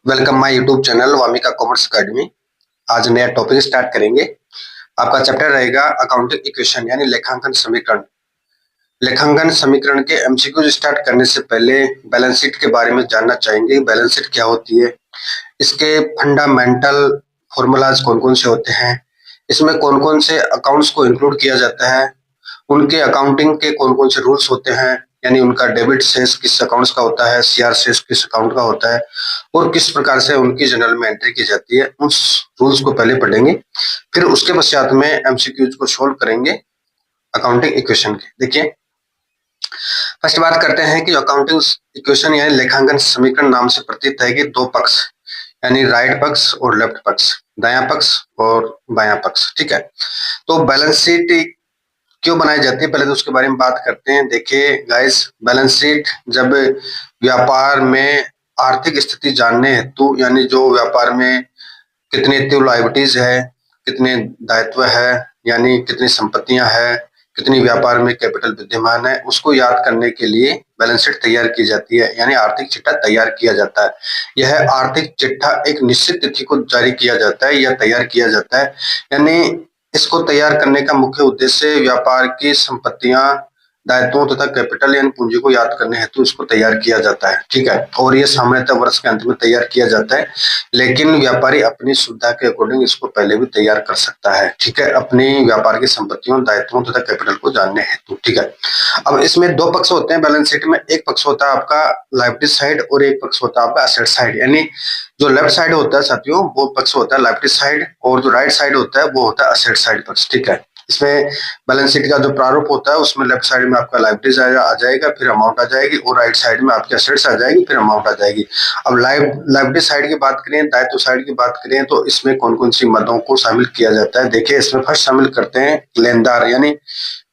Welcome my YouTube channel Wamiqa commerce academy. आज नया topic start करेंगे। आपका चैप्टर रहेगा अकाउंटिंग इक्वेशन यानी लेखांकन समीकरण। लेखांकन समीकरण के एमसीक्यू स्टार्ट करने से पहले बैलेंस शीट के बारे में जानना चाहेंगे। बैलेंस शीट क्या होती है, इसके फंडामेंटल फॉर्मूलाज कौन कौन से होते हैं, इसमें कौन कौन से अकाउंट्स को इंक्लूड किया जाता है, उनके अकाउंटिंग के कौन कौन से रूल्स होते हैं, यानी उनका डेबिट शेष किस अकाउंट्स का होता है, सीआर शेष किस अकाउंट का होता है और किस प्रकार से उनकी जनरल में एंट्री की जाती है, उस रूल्स को पहले पढ़ेंगे। फिर उसके पश्चात में एमसीक्यूज को सोल्व करेंगे अकाउंटिंग इक्वेशन के। देखिए, फर्स्ट बात करते हैं कि अकाउंटिंग इक्वेशन यानी लेखांकन समीकरण नाम से प्रतीत है कि दो पक्ष यानी राइट पक्ष और लेफ्ट पक्ष, दायां पक्ष और बायां पक्ष। ठीक है, तो बैलेंस शीट क्यों बनाई जाती है, पहले तो उसके बारे में बात करते हैं। देखिए गाइस, बैलेंस शीट जब व्यापार में आर्थिक स्थिति जानने हेतु, यानी जो व्यापार में कितनी एक्टिव लायबिलिटीज है, कितने दायित्व है, यानी कितनी संपत्तियां है, कितनी व्यापार में कैपिटल विद्यमान है, उसको याद करने के लिए बैलेंस शीट तैयार की जाती है, यानी आर्थिक चिट्ठा तैयार किया जाता है। यह आर्थिक चिट्ठा एक निश्चित तिथि को जारी किया जाता है या तैयार किया जाता है, यानी इसको तैयार करने का मुख्य उद्देश्य व्यापार की संपत्तियां, दायित्वों तथा कैपिटल यानी पूंजी को याद करने हेतु इसको तैयार किया जाता है। ठीक है, और ये सामान्यतः वर्ष के अंत में तैयार किया जाता है, लेकिन व्यापारी अपनी सुविधा के अकॉर्डिंग इसको पहले भी तैयार कर सकता है। ठीक है, अपनी व्यापार की संपत्तियों, दायित्वों तथा कैपिटल को जानने हेतु। ठीक है, अब इसमें दो पक्ष होते हैं बैलेंस शीट में। एक पक्ष होता है आपका लायबिलिटी साइड और एक पक्ष होता है आपका एसेट साइड। यानी जो लेफ्ट साइड होता है साथियों, वो पक्ष होता है लायबिलिटी साइड, और जो राइट साइड होता है वो होता है एसेट साइड पक्ष। ठीक है, इसमें बैलेंस शीट का जो प्रारूप होता है उसमें लेफ्ट साइड में आपका लायबिलिटीज आ जाएगा, फिर अमाउंट आ जाएगी, और राइट साइड में आपकी एसेट्स आ जाएगी, फिर अमाउंट आ जाएगी। अब लायबिलिटी साइड की बात करें, दायित्व साइड की बात करें, तो इसमें कौन कौन सी मदों को शामिल किया जाता है। देखिए, इसमें फर्स्ट शामिल करते हैं लेनदार, यानी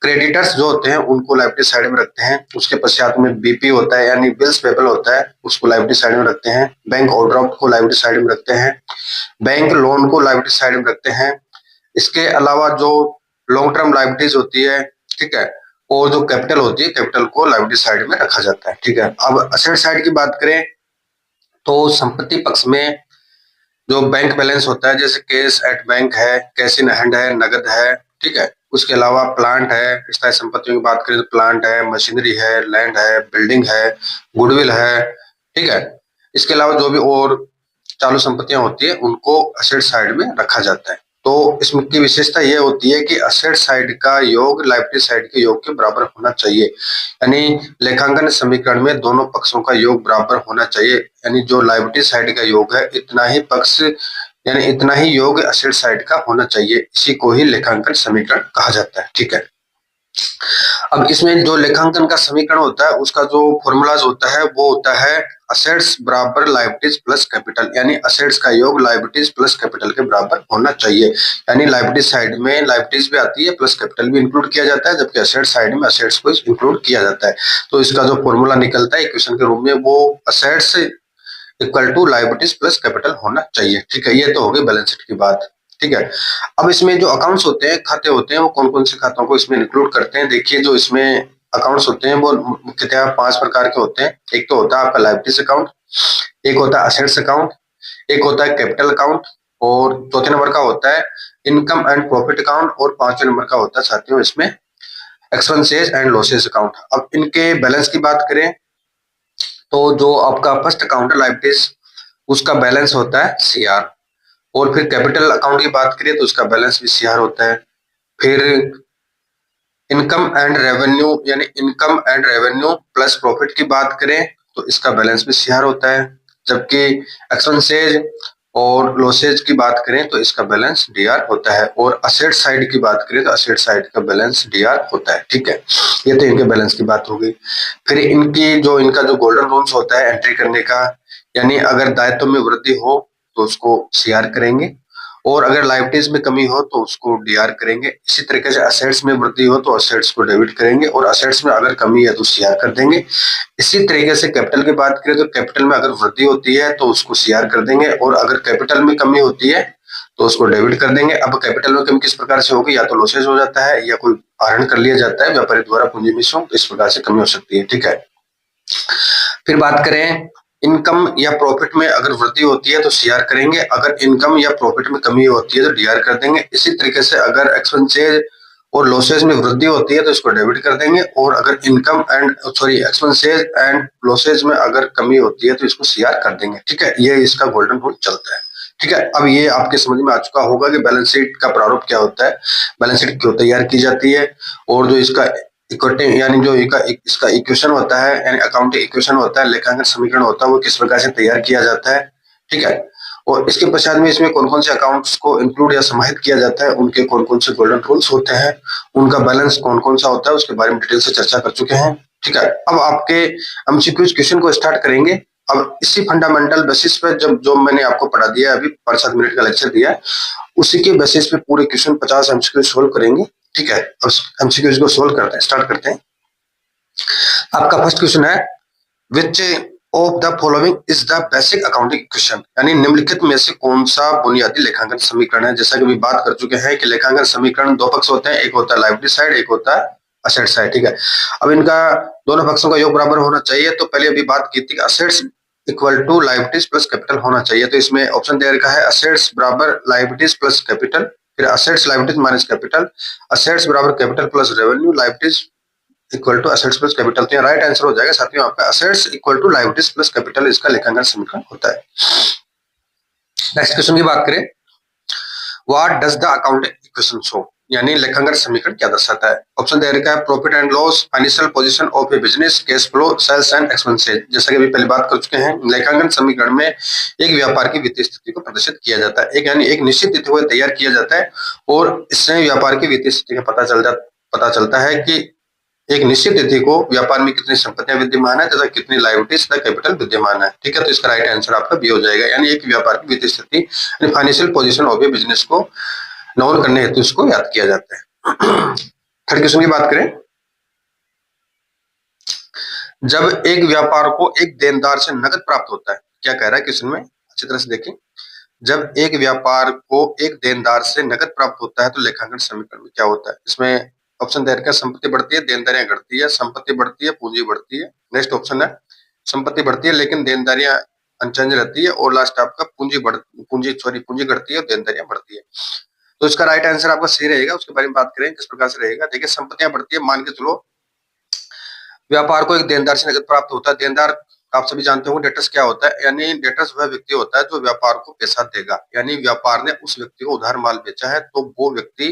क्रेडिटर्स जो होते हैं उनको लायबिलिटी साइड में रखते हैं। उसके पश्चात में बीपी होता है, यानी बिल्स पेबल होता है, उसको लायबिलिटी साइड में रखते हैं। बैंक ओवरड्राफ्ट को लायबिलिटी साइड में रखते हैं। बैंक लोन को लायबिलिटी साइड में रखते हैं। इसके अलावा जो लॉन्ग टर्म लायबिलिटीज होती है, ठीक है, और जो कैपिटल होती है, कैपिटल को लायबिलिटी साइड में रखा जाता है। ठीक है, अब असेट साइड की बात करें तो संपत्ति पक्ष में जो बैंक बैलेंस होता है, जैसे कैश एट बैंक है, कैश इन हैंड है, नगद है। ठीक है, उसके अलावा प्लांट है, स्थायी संपत्तियों की बात करें तो प्लांट है, मशीनरी है, लैंड है, बिल्डिंग है, गुडविल है। ठीक है, इसके अलावा जो भी और चालू संपत्तियां होती है उनको असेट साइड में रखा जाता है। तो इसमें की विशेषता यह होती है कि असेट साइड का योग लायबिलिटी साइड के योग के बराबर होना चाहिए, यानी लेखांकन समीकरण में दोनों पक्षों का योग बराबर होना चाहिए, यानी जो लायबिलिटी साइड का योग है इतना ही पक्ष, यानी इतना ही योग असेट साइड का होना चाहिए। इसी को ही लेखांकन समीकरण कहा जाता है। ठीक है, अब इसमें जो लेखांकन का समीकरण होता है उसका जो फॉर्मूलाज होता है वो होता है असेट्स बराबर लायबिलिटीज प्लस कैपिटल, यानी असेट्स का योग लायबिलिटीज प्लस कैपिटल के बराबर होना चाहिए। यानी लायबिलिटी साइड में लायबिलिटीज भी आती है प्लस कैपिटल भी इंक्लूड किया जाता है, जबकि असेट साइड में असेट्स को इंक्लूड किया जाता है। तो इसका जो फॉर्मूला निकलता है इक्वेशन के रूप में, वो assets equal to liabilities plus capital होना चाहिए। ठीक है, ये तो हो गई बैलेंस शीट की बात। ठीक है, अब इसमें जो अकाउंट्स होते हैं, खाते होते हैं, वो कौन कौन से खातों को इसमें इंक्लूड करते हैं। देखिए, जो इसमें अकाउंट्स होते हैं वो मुख्यतः 5 प्रकार के होते हैं। एक तो होता है आपका लायबिलिटीज अकाउंट, एक होता है असेट्स अकाउंट, एक होता है कैपिटल अकाउंट, और चौथे नंबर का होता है इनकम एंड प्रॉफिट अकाउंट, और पांचवें नंबर का होता है साथियों इसमें एक्सपेंसेस एंड लॉसेस अकाउंट। अब इनके बैलेंस की बात करें तो जो आपका फर्स्ट अकाउंट है लायबिलिटीज, उसका बैलेंस होता है सीआर, और फिर कैपिटल अकाउंट की बात करें तो उसका बैलेंस भी सीआर होता है। फिर इनकम एंड रेवेन्यू, यानी income and revenue plus profit की बात करें तो इसका बैलेंस भी सीआर होता है। जबकि एक्सपेंसेज और लॉसेज की बात करें तो इसका बैलेंस डीआर होता है, और असेट साइड की बात करें तो असेट साइड का बैलेंस डीआर होता है। ठीक है, ये तो इनके बैलेंस की बात हो गई। फिर इनका जो गोल्डन रूल्स होता है एंट्री करने का, यानी अगर दायित्व में वृद्धि हो तो उसको सीआर करेंगे, और अगर लायबिलिटीज में कमी हो तो उसको डीआर करेंगे। इसी तरीके से असेट्स में वृद्धि हो तो असेट्स को डेबिट करेंगे, और असेट्स में अगर कमी है तो सीआर कर देंगे। इसी तरीके से कैपिटल की बात करें तो कैपिटल में अगर वृद्धि होती है तो उसको सीआर कर देंगे, और अगर कैपिटल में कमी होती है तो उसको डेबिट कर देंगे। अब कैपिटल में कमी किस प्रकार से होगी, या तो लॉसेज हो जाता है या कोई आहरण कर लिया जाता है व्यापारी द्वारा पूंजी मिश्रण, इस प्रकार से कमी हो सकती है। ठीक है, फिर बात करें इनकम या प्रॉफिट में अगर वृद्धि होती है तो सीआर करेंगे, अगर इनकम या प्रॉफिट में कमी होती है तो डीआर कर देंगे। इसी तरीके से अगर एक्सपेंसेज और लॉसेज में वृद्धि होती है तो इसको डेबिट कर देंगे, और अगर income and expenses and losses में अगर कमी होती है तो इसको सीआर कर देंगे। ठीक है, ये इसका गोल्डन रूल चलता है। ठीक है, अब ये आपके समझ में आ चुका होगा कि बैलेंस शीट का प्रारूप क्या होता है, बैलेंस शीट क्यों तैयार की जाती है, और जो इसका इक्विटी यानी जो इसका इक्वेशन होता है यानी अकाउंटिंग इक्वेशन होता है, लेखांकन समीकरण होता है, वो किस प्रकार से तैयार किया जाता है। ठीक है, और इसके पश्चात में इसमें कौन कौन से अकाउंट्स को इंक्लूड या समाहित किया जाता है, उनके कौन कौन से गोल्डन रूल्स होते हैं, उनका बैलेंस कौन कौन सा होता है, उसके बारे में डिटेल से चर्चा कर चुके हैं। ठीक है, अब आपके एमसीक्यूज क्वेश्चन को स्टार्ट करेंगे। अब इसी फंडामेंटल बेसिस पे जब जो मैंने आपको पढ़ा दिया है, अभी 5-7 मिनट का लेक्चर दिया है, उसी के बेसिस पे पूरे क्वेश्चन 50 एमसीक्यू सोल्व करेंगे। ठीक है, अब एमसीक्यूज को सोल्व करते हैं, स्टार्ट करते हैं। आपका फर्स्ट क्वेश्चन है, विच of the following is the basic accounting equation, यानी निम्नलिखित में से कौन सा बुनियादी लेखांकन समीकरण है। जैसा कि अभी बात कर चुके हैं कि लेखांकन समीकरण दो पक्ष होते हैं, एक होता है लायबिलिटी साइड, एक होता है असेट साइड। ठीक है, अब इनका दोनों पक्षों का योग बराबर होना चाहिए। तो पहले अभी बात की थी assets equal to liabilities plus capital होना चाहिए, तो इसमें ऑप्शन दे रखा है असेट्स बराबर लायबिलिटीज प्लस कैपिटल, फिर assets liabilities minus capital, assets बराबर capital plus revenue, liabilities equal to assets plus capital. तो राइट आंसर हो जाएगा साथियों आपका assets equal to liabilities plus capital, इसका लेखांकन समीकरण होता है। नेक्स्ट क्वेश्चन की बात करें, what does the accounting equation show, यानी लेखांकन समीकरण क्या दर्शाता है। ऑप्शन दे रखा है profit and loss, financial position of a business, cash flow, sales and expenses. जैसा कि अभी पहले बात कर चुके हैं, लेखांकन समीकरण में एक व्यापार की वित्तीय स्थिति को प्रदर्शित किया जाता है, एक यानी एक निश्चित तिथि को तैयार किया जाता है, और इससे व्यापार की वित्तीय स्थिति का पता चलता है कि एक निश्चित तिथि को व्यापार में कितनी संपत्तियां विद्यमान है तथा कितनी लायबिलिटीज तथा कैपिटल विद्यमान है। ठीक है, तो इसका राइट आंसर आपका बी हो जाएगा, यानी एक व्यापार की वित्तीय स्थिति यानी financial position of a business को नोन करने हेतु इसको याद किया जाता है। थर्ड क्वेश्चन की बात करें, जब एक व्यापार को एक देनदार से नकद प्राप्त होता है, क्या कह रहा है क्वेश्चन में, अच्छी तरह से देखें। जब एक व्यापार को एक देनदार से नकद प्राप्त होता है तो लेखांकन समीकरण में क्या होता है। इसमें ऑप्शन दे रखा है संपत्ति बढ़ती है, देनदारियां घटती है, संपत्ति बढ़ती है, पूंजी बढ़ती है। नेक्स्ट ऑप्शन है संपत्ति बढ़ती है लेकिन देनदारियां अनचेंज रहती है, और लास्ट आपका पूंजी घटती है और देनदारियां बढ़ती है। तो इसका राइट आंसर आपका सही रहेगा। उसके बारे में बात करें किस प्रकार से रहेगा, देखिए संपत्तियां बढ़ती है, मान के चलो व्यापार को एक देनदार से नकद प्राप्त होता है। देनदार आप सभी जानते होंगे डेटर्स क्या होता है, यानी डेटर्स वह व्यक्ति होता है जो व्यापार को पैसा देगा, यानी व्यापार ने उस व्यक्ति को उधार माल बेचा है तो वो व्यक्ति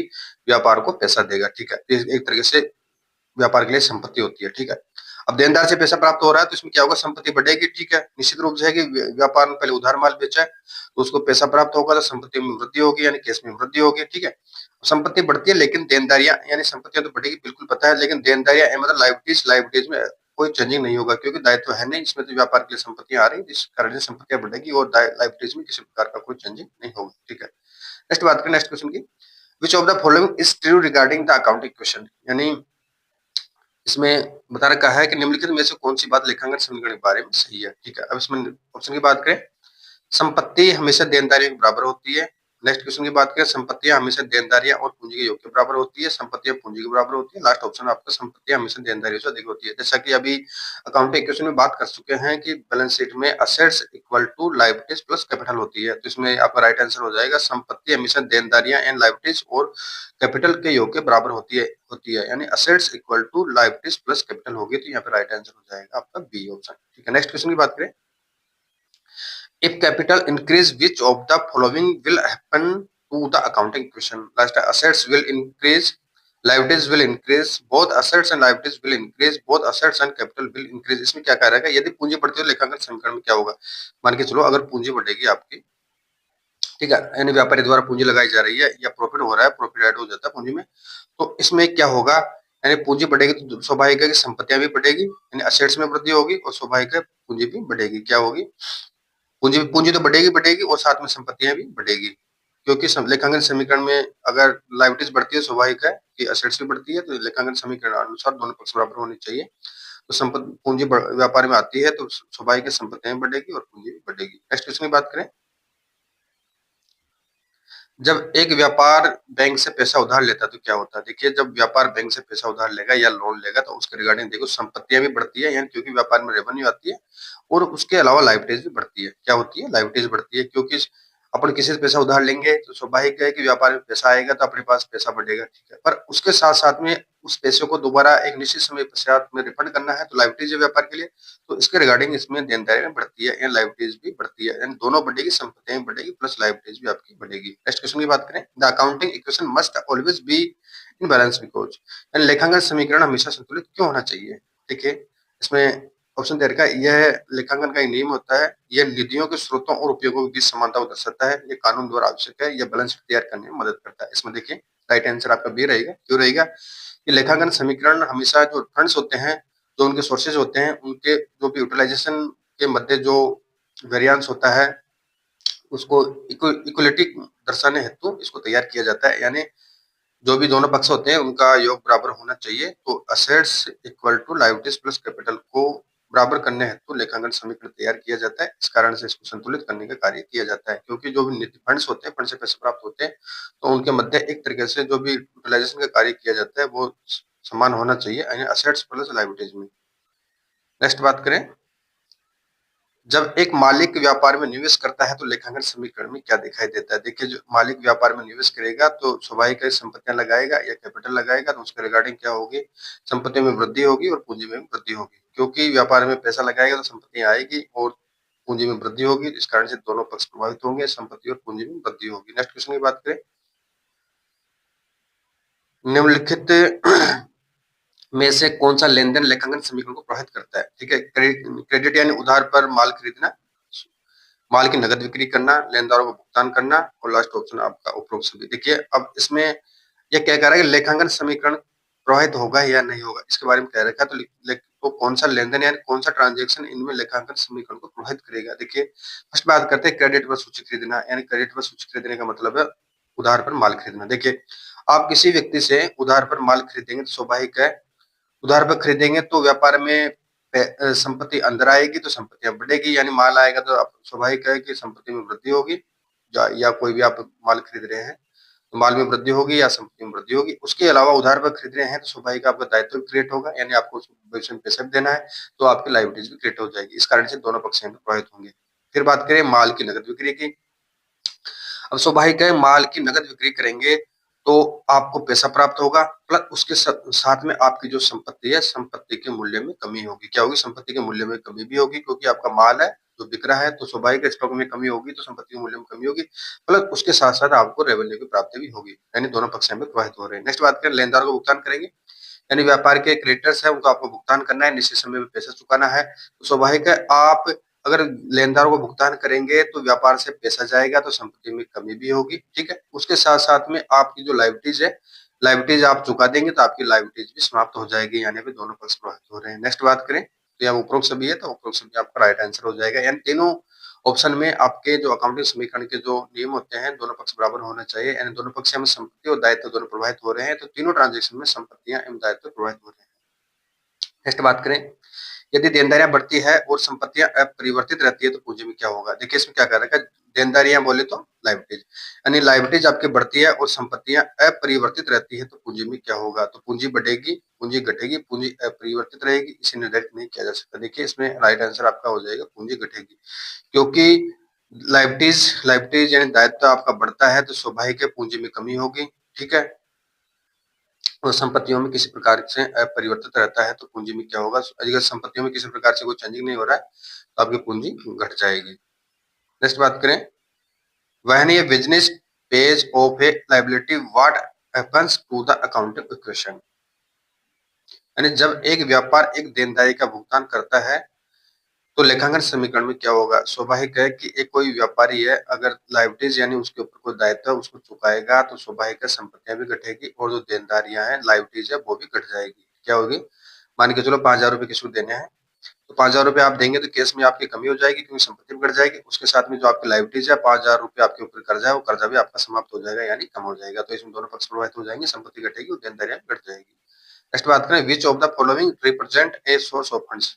व्यापार को पैसा देगा। ठीक है, एक तरीके से व्यापार के लिए संपत्ति होती है। ठीक है, अब देनदार से पैसा प्राप्त हो रहा है तो इसमें क्या होगा, संपत्ति बढ़ेगी। ठीक है, निश्चित रूप से है कि व्यापार में पहले उधार माल बेचा है तो उसको पैसा प्राप्त होगा तो संपत्ति में वृद्धि होगी, यानी कैश में वृद्धि होगी। ठीक है, संपत्ति बढ़ती है लेकिन देनदारियां यानी संपत्तियां तो बढ़ेगी, बिल्कुल पता है, लेकिन देनदारियां मतलब लायबिलिटीज में कोई चेंजिंग नहीं होगा, क्योंकि दायित्व है नहीं, इसमें तो व्यापार के लिए संपत्तियां आ रही, जिस कारण संपत्तियां बढ़ेगी और लायबिलिटीज में किसी प्रकार का कोई चेंजिंग नहीं होगा। ठीक है, नेक्स्ट बात करें नेक्स्ट क्वेश्चन की, विच of the following is true regarding the accounting question, यानी इसमें बता रखा है कि निम्नलिखित में से कौन सी बात लेखांकन समीकरण के बारे में सही है। ठीक है, अब इसमें ऑप्शन की बात करें, संपत्ति हमेशा देनदारियों के बराबर होती है। नेक्स्ट क्वेश्चन की बात करें, संपत्तियां हमेशा देनदारियां और पूंजी के योग के बराबर होती है, संपत्तियां पूंजी के बराबर होती है। लास्ट ऑप्शन आपका संपत्तियां हमेशा देनदारियों से अधिक होती है। जैसा कि अभी अकाउंटिंग इक्वेशन में बात कर चुके हैं कि बैलेंस शीट में assets equal to liabilities plus capital होती है, तो इसमें आपका राइट आंसर हो जाएगा संपत्ति हमेशा देनदारियां एंड लायबिलिटीज और कैपिटल के योग के बराबर होती है, यानी assets equal to liabilities plus capital होगी, तो यहाँ पे राइट आंसर हो जाएगा आपका बी ऑप्शन। ठीक है, नेक्स्ट क्वेश्चन की बात करें, if capital increase which of the following will happen to the accounting equation, last assets will increase, liabilities will increase, both assets and liabilities will increase, both assets and capital will increase। इसमें क्या कह रहा है, यदि पूंजी बढ़ती है लेखांकन समीकरण में क्या होगा, मान के चलो अगर पूंजी बढ़ेगी आपकी, ठीक है, यानी व्यापारी द्वारा पूंजी लगाई जा रही है या प्रॉफिट हो रहा है, प्रॉफिट ऐड हो जाता है पूंजी में, तो इसमें क्या होगा, यानी पूंजी बढ़ेगी तो स्वाभाविक है कि संपत्तियां भी बढ़ेगी, यानी असेट्स में वृद्धि होगी, और स्वाभाविक है पूंजी भी बढ़ेगी। क्या होगी, पूंजी पूंजी तो बढ़ेगी और साथ में संपत्तियां भी बढ़ेगी, क्योंकि लेखांकन समीकरण में अगर लायबिलिटीज बढ़ती है स्वाभाविक है कि असेट्स भी बढ़ती है, तो लेखांकन समीकरण अनुसार दोनों पक्ष बराबर होने चाहिए। तो संपत्ति पूंजी व्यापार में आती है तो स्वाभाविक है संपत्तियां बढ़ेगी और पूंजी भी बढ़ेगी। नेक्स्ट क्वेश्चन की बात करें, जब एक व्यापार बैंक से पैसा उधार लेता है तो क्या होता है? देखिए, जब व्यापार बैंक से पैसा उधार लेगा या लोन लेगा तो उसके रिगार्डिंग देखो संपत्तियां भी बढ़ती है, यानी क्योंकि व्यापार में रेवेन्यू आती है, और उसके अलावा लायबिलिटीज भी बढ़ती है। क्या होती है? लायबिलिटीज बढ़ती है, क्योंकि अपन किसी से पैसा उधार लेंगे तो स्वाभाविक है कि व्यापार में पैसा आएगा तो अपने पास पैसा बढ़ेगा, ठीक है। पर उसके साथ साथ में उस पैसे को दोबारा एक निश्चित समय पश्चात में रिफंड करना है, तो लायबिलिटीज है व्यापार के लिए, तो इसके रिगार्डिंग इसमें देनदारियां बढ़ती है, एंड लायबिलिटीज भी बढ़ती है, यानी दोनों बढ़ेगी, संपत्तियां भी बढ़ेगी प्लस लायबिलिटीज भी आपकी बढ़ेगी। नेक्स्ट क्वेश्चन की बात करें, the accounting equation must always be in balance because, यानी लेखांकन समीकरण हमेशा संतुलित क्यों होना चाहिए? देखिए, इसमें ऑप्शन दे रखा है, यह लेखांकन का एक नियम होता है, यह निधियों के स्रोतों और उपयोगों के बीच समानता को दर्शाता है, यह कानून द्वारा आवश्यक है, यह बैलेंस शीट तैयार करने में मदद करता है। इसमें देखिए राइट आंसर आपका बी रहेगा। क्यों रहेगा? ये लेखांकन समीकरण हमेशा जो फंड्स होते हैं, जो उनके सोर्सेज होते हैं, उनके जो भी यूटिलाइजेशन के मध्य जो वेरियांस होता है उसको इक्वलिटी दर्शाने हेतु इसको तैयार किया जाता है, यानी जो भी दोनों पक्ष होते हैं उनका योग बराबर होना चाहिए। तो assets equal to liabilities plus capital को बराबर करने हेतु लेखांकन समीकरण तैयार किया जाता है। इस कारण से इसको संतुलित करने का कार्य किया जाता है, क्योंकि जो भी निधि फंड्स होते हैं, फंड से पैसे प्राप्त होते हैं, तो उनके मध्य एक तरीके से जो भी यूटिलाइजेशन का कार्य किया जाता है वो समान होना चाहिए, यानी असेट्स प्लस लायबिलिटीज में। नेक्स्ट बात करें, जब एक मालिक व्यापार में निवेश करता है तो लेखांकन समीकरण में क्या दिखाई देता है? देखिए, जो मालिक व्यापार में निवेश करेगा तो स्वाभाविक है संपत्तियां लगाएगा या कैपिटल लगाएगा, तो उसके रिगार्डिंग क्या होगी? संपत्तियों में वृद्धि होगी और पूंजी में वृद्धि होगी, क्योंकि व्यापार में पैसा लगाएगा तो संपत्तियां आएगी और पूंजी में वृद्धि होगी। इस कारण से दोनों पक्ष प्रभावित होंगे, संपत्ति और पूंजी में वृद्धि होगी। नेक्स्ट क्वेश्चन की बात करें, निम्नलिखित में से कौन सा लेन देन लेखांकन समीकरण को प्रभावित करता है? ठीक है, क्रेडिट यानी उधार पर माल खरीदना, माल की नकद बिक्री करना, लेनदारों को भुगतान करना, और लास्ट ऑप्शन आपका उपरोक्त सभी। देखिए, अब इसमें यह क्या कह रहा है कि लेखांकन समीकरण प्रभावित होगा या नहीं होगा, इसके बारे में कह रखा है। तो कौन सा लेनदेन यानी कौन सा ट्रांजेक्शन इनमें लेखांकन समीकरण को प्रभावित करेगा? देखिए, फर्स्ट बात करते हैं क्रेडिट पर सूची खरीदना, यानी क्रेडिट पर सूची खरीदने का मतलब है उधार पर माल खरीदना। देखिए, आप किसी व्यक्ति से उधार पर माल खरीदेंगे तो स्वाभाविक है, उधार पर खरीदेंगे तो व्यापार में संपत्ति अंदर आएगी तो संपत्तियां बढ़ेगी, यानी माल आएगा तो स्वाभाविक है कि संपत्ति में वृद्धि होगी, या कोई भी आप माल खरीद रहे हैं तो माल में वृद्धि होगी या संपत्ति में वृद्धि होगी। उसके अलावा उधार पर खरीद रहे हैं तो स्वाभाविक आपका दायित्व भी क्रिएट होगा, यानी आपको भविष्य में पैसा भी देना है, तो आपकी लायबिलिटीज भी क्रिएट हो जाएगी। इस कारण से दोनों पक्ष प्रभावित होंगे। फिर बात करें माल की नकद बिक्री की। अब स्वाभाविक है, माल की नकद बिक्री करेंगे तो आपको पैसा प्राप्त होगा, प्लस उसके साथ में आपकी जो संपत्ति है, संपत्ति के मूल्य में कमी होगी। क्या होगी? संपत्ति के मूल्य में कमी भी होगी, क्योंकि आपका माल है जो बिक रहा है, तो स्वाभाविक स्टॉक में कमी होगी तो संपत्ति के मूल्य में कमी होगी, प्लस उसके साथ साथ आपको रेवेन्यू की प्राप्ति भी होगी, यानी दोनों पक्ष में प्रभावित हो रहे हैं। नेक्स्ट बात करें, लेनदारों को भुगतान करेंगे, यानी व्यापार के क्रेडिटर्स है उनको आपको भुगतान करना है, निश्चित समय में पैसा चुकाना है, तो स्वाभाविक है आप अगर लेनदारों को भुगतान करेंगे तो व्यापार से पैसा जाएगा तो संपत्ति में कमी भी होगी, ठीक है। उसके साथ साथ में आपकी जो लायबिलिटीज है, लायबिलिटीज आप चुका देंगे तो आपकी लायबिलिटीज भी समाप्त हो जाएगी, यानी भी दोनों पक्ष प्रभावित हो रहे हैं। नेक्स्ट बात करें, तो यहाँ उपरोक्त सभी है तो उपरोक्त सभी आपका राइट आंसर हो जाएगा, यानी तीनों ऑप्शन में आपके जो अकाउंटिंग समीकरण के जो नियम होते हैं दोनों पक्ष बराबर होना चाहिए, यानी दोनों पक्ष में संपत्ति और दायित्व दोनों प्रभावित हो रहे हैं, तो तीनों ट्रांजेक्शन में संपत्तियां एवं दायित्व प्रभावित हो रहे हैं। नेक्स्ट बात करें, यदि देनदारियां बढ़ती है और संपत्तियां अपरिवर्तित रहती है तो पूंजी में क्या होगा? देखिए, इसमें क्या कर रखा है, देनदारियां बोले तो लायबिलिटीज, यानी लायबिलिटीज आपकी बढ़ती है और संपत्तियां अपरिवर्तित रहती है तो पूंजी में क्या होगा? तो पूंजी बढ़ेगी, पूंजी घटेगी, पूंजी अपरिवर्तित रहेगी, इसे निर्धारित नहीं किया जा सकता। देखिए, इसमें राइट आंसर आपका हो जाएगा पूंजी घटेगी, क्योंकि लायबिलिटीज लायबिलिटीज यानी दायित्व आपका बढ़ता है तो स्वाभाविक है पूंजी में कमी होगी, ठीक है। और संपत्तियों में किसी प्रकार से अपरिवर्तित रहता है तो पूंजी में क्या होगा? अगर संपत्तियों में किसी प्रकार से कोई चेंजिंग नहीं हो रहा है तो आपकी पूंजी घट जाएगी। नेक्स्ट बात करें, when a business pays off a liability what happens to the accounting equation, यानी जब एक व्यापार एक देनदारी का भुगतान करता है तो लेखांकन समीकरण में क्या होगा? स्वाभाविक है कि एक कोई व्यापारी है, अगर लायबिलिटीज यानी उसके ऊपर कोई दायित्व है उसको चुकाएगा तो स्वाभाविक है संपत्तियां भी घटेगी और जो देनदारियां हैं लायबिलिटीज है वो भी घट जाएगी। क्या होगी? मान के चलो 5,000 रुपए किसी को देने हैं तो 5,000 रुपए आप देंगे तो केस में आपकी कमी हो जाएगी, क्योंकि संपत्ति भी घट जाएगी, उसके साथ में जो आपकी लायबिलिटीज है 5,000 रुपए आपके ऊपर कर्जा है वो कर्जा भी आपका समाप्त हो जाएगा, यानी कम हो जाएगा। तो इसमें दोनों पक्ष प्रभावित हो जाएंगे, संपत्ति घटेगी और देनदारियां घट जाएगी। नेक्स्ट बात करें, विच of the following represent a source of funds,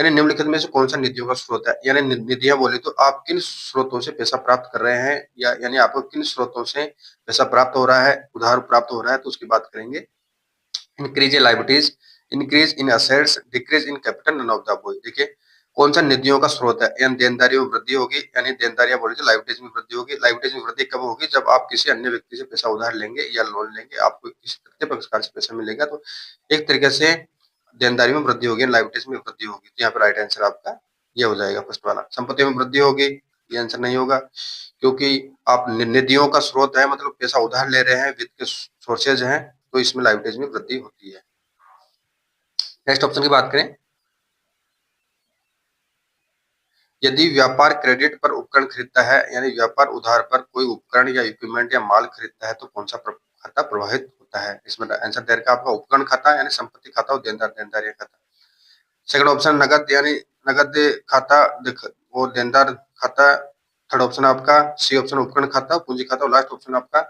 यानी निम्नलिखित में से कौन सा निधियों का स्रोत है, यानी निधियां बोले तो आप किन स्रोतों से पैसा प्राप्त कर रहे हैं, या यानी आपको किन स्रोतों से पैसा प्राप्त हो रहा है, उधार प्राप्त हो रहा है, तो उसकी बात करेंगे। Increase in liabilities, increase in assets, decrease in capital, none of the above. देखिए कौन सा निधियों का स्रोत है, यानी देनदारियों में वृद्धि होगी, यानी देनदारियां बोले तो लायबिलिटीज में वृद्धि होगी। लायबिलिटीज में वृद्धि कब होगी, जब आप किसी अन्य व्यक्ति से पैसा उधार लेंगे या लोन लेंगे, आपको किसी तृतीय प्रकार से पैसा मिलेगा, तो एक तरीके से देनदारी में वृद्धि होगी, लायबिलिटीज में वृद्धि होगी। तो यहाँ पर राइट आंसर आपका ये हो जाएगा फर्स्ट वाला। संपत्ति में वृद्धि होगी, ये आंसर नहीं होगा, क्योंकि आप निधियों का स्रोत है, मतलब पैसा उधार ले रहे हैं, वित्त के सोर्सेज हैं, तो इसमें लायबिलिटीज में वृद्धि होती है। नेक्स्ट ऑप्शन की बात करें, यदि व्यापार क्रेडिट पर उपकरण खरीदता है, यानी व्यापार उधार पर कोई उपकरण या इक्विपमेंट या माल खरीदता है, तो कौन सा खाता प्रभावित होता है। इसमें आंसर दे रखा आपका उपकरण खाता, यानी संपत्ति खाता, और देनदार देनदारियां खाता। सेकंड ऑप्शन नगद, यानी नगद खाता वो देनदार खाता। थर्ड ऑप्शन आपका सी ऑप्शन उपकरण खाता, पूंजी खाता, और लास्ट ऑप्शन आपका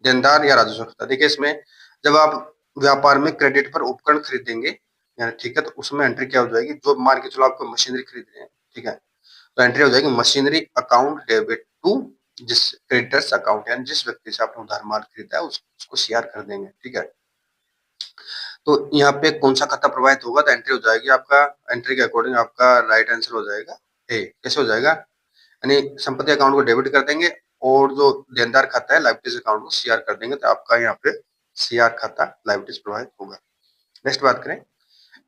देनदार या राजस्व खाता। देखिए इसमें जब आप व्यापार में क्रेडिट पर उपकरण खरीदेंगे, यानी ठीक है, तो उसमें एंट्री क्या हो जाएगी, जो मान के चलो आपको मशीनरी खरीद रहे हैं, ठीक है, तो एंट्री हो जाएगी मशीनरी अकाउंट डेबिट टू जिस क्रेडिटर्स अकाउंट, यानी जिस व्यक्ति से आपने उधार माल खरीदा है उसको सीआर कर देंगे, ठीक है। तो यहाँ पे कौन सा खाता प्रभावित होगा, तो एंट्री हो जाएगी आपका, एंट्री के अकॉर्डिंग आपका राइट आंसर हो जाएगा ए। कैसे हो जाएगा, यानी संपत्ति अकाउंट को डेबिट कर देंगे और जो देनदार खाता है लायबिलिटीज अकाउंट को सीआर कर देंगे, तो आपका यहाँ पे सीआर खाता लायबिलिटीज प्रभावित होगा। नेक्स्ट बात करें,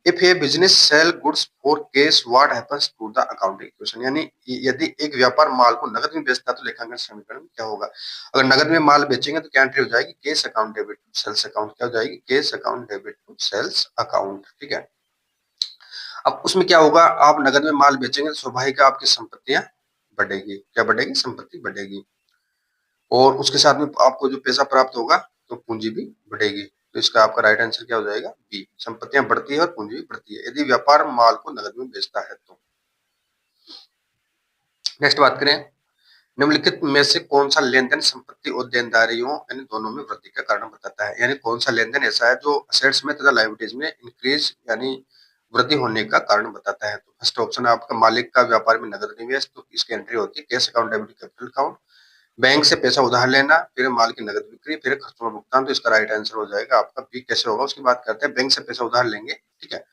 if a business sell goods for cash what happens to the accounting equation, यानी यदि एक व्यापार माल को नगद में बेचता है तो लेखांकन समीकरण में क्या होगा। अगर नगद में माल बेचेंगे तो क्या एंट्री हो जाएगी, cash account debit to sales account. क्या हो जाएगी, cash account debit to sales account, ठीक है। अब उसमें क्या होगा, आप नगद में माल बेचेंगे तो स्वाभाविक आपकी संपत्तियां बढ़ेगी। क्या बढ़ेगी, संपत्ति बढ़ेगी, और उसके साथ में आपको जो पैसा प्राप्त होगा तो पूंजी भी बढ़ेगी। तो इसका आपका राइट आंसर क्या हो जाएगा, बी, संपत्तियां बढ़ती है और पूंजी भी बढ़ती है यदि व्यापार माल को नगद में बेचता है तो। नेक्स्ट बात करें, निम्नलिखित में से कौन सा लेन देन संपत्ति और देनदारियों यानी दोनों में वृद्धि का कारण बताता है, यानी कौन सा लेन देन ऐसा है जो असेट्स में तथा लायबिलिटीज में इंक्रीज यानी वृद्धि होने का कारण बताता है। तो फर्स्ट ऑप्शन है आपका मालिक का व्यापार में नगद निवेश, तो इसकी एंट्री होती है cash account debit capital account. Bank से पैसा उधार लेना, फिर माल की नगद बिक्री, फिर खर्चों का भुगतान, तो इसका राइट आंसर हो जाएगा आपका बी। कैसे होगा उसकी बात करते हैं। बैंक से पैसा उधार लेंगे, ठीक है,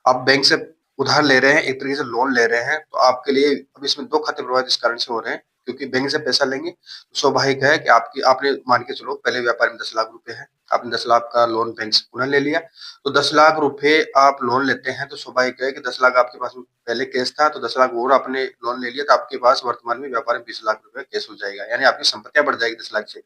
आप बैंक से उधार ले रहे हैं, एक तरीके से लोन ले रहे हैं, तो आपके लिए अब इसमें दो खाते प्रभावित इस कारण से हो रहे हैं, क्योंकि बैंक से पैसा लेंगे तो स्वाभाविक है कि आपकी आपने मान के चलो पहले व्यापार में 10 लाख रुपए है, आपने 10 लाख का लोन बैंक से पुनः ले लिया, तो 10 लाख रुपए आप लोन लेते हैं तो स्वाभाविक है कि 10 लाख आपके पास पहले कैश था, तो 10 लाख और आपने लोन ले लिया, तो आपके पास वर्तमान में व्यापार में 20 लाख रुपए कैश हो जाएगा, यानी आपकी संपत्तियां बढ़ जाएगी 10 लाख से।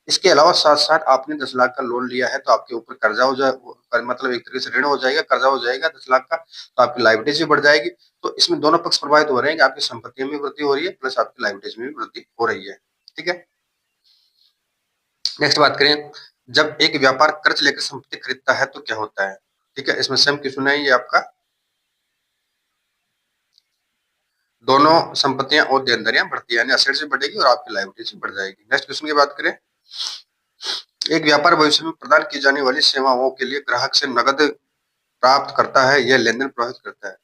इसके अलावा साथ साथ आपने 10 लाख का लोन लिया है तो आपके ऊपर कर्जा हो जाए, मतलब एक तरीके से ऋण हो जाएगा, कर्जा हो जाएगा 10 लाख का, तो आपकी लायबिलिटीज भी बढ़ जाएगी। तो इसमें दोनों पक्ष प्रभावित हो रहे हैं कि आपकी संपत्तियों में वृद्धि हो रही है प्लस आपकी लायबिलिटीज में भी वृद्धि हो रही है, ठीक है। नेक्स्ट बात करें, जब एक व्यापार कर्ज लेकर संपत्ति खरीदता है तो क्या होता है, ठीक है। इसमें सेम क्वेश्चन है, ये आपका दोनों संपत्तियां और देनदारियां बढ़ती है, यानी असेट्स भी बढ़ेगी और आपकी लायबिलिटीज भी बढ़ जाएगी। नेक्स्ट क्वेश्चन की बात करें, एक व्यापार भविष्य में प्रदान की जाने वाली सेवाओं के लिए ग्राहक से नगद प्राप्त करता है, यह लेन देन प्रभावित करता है।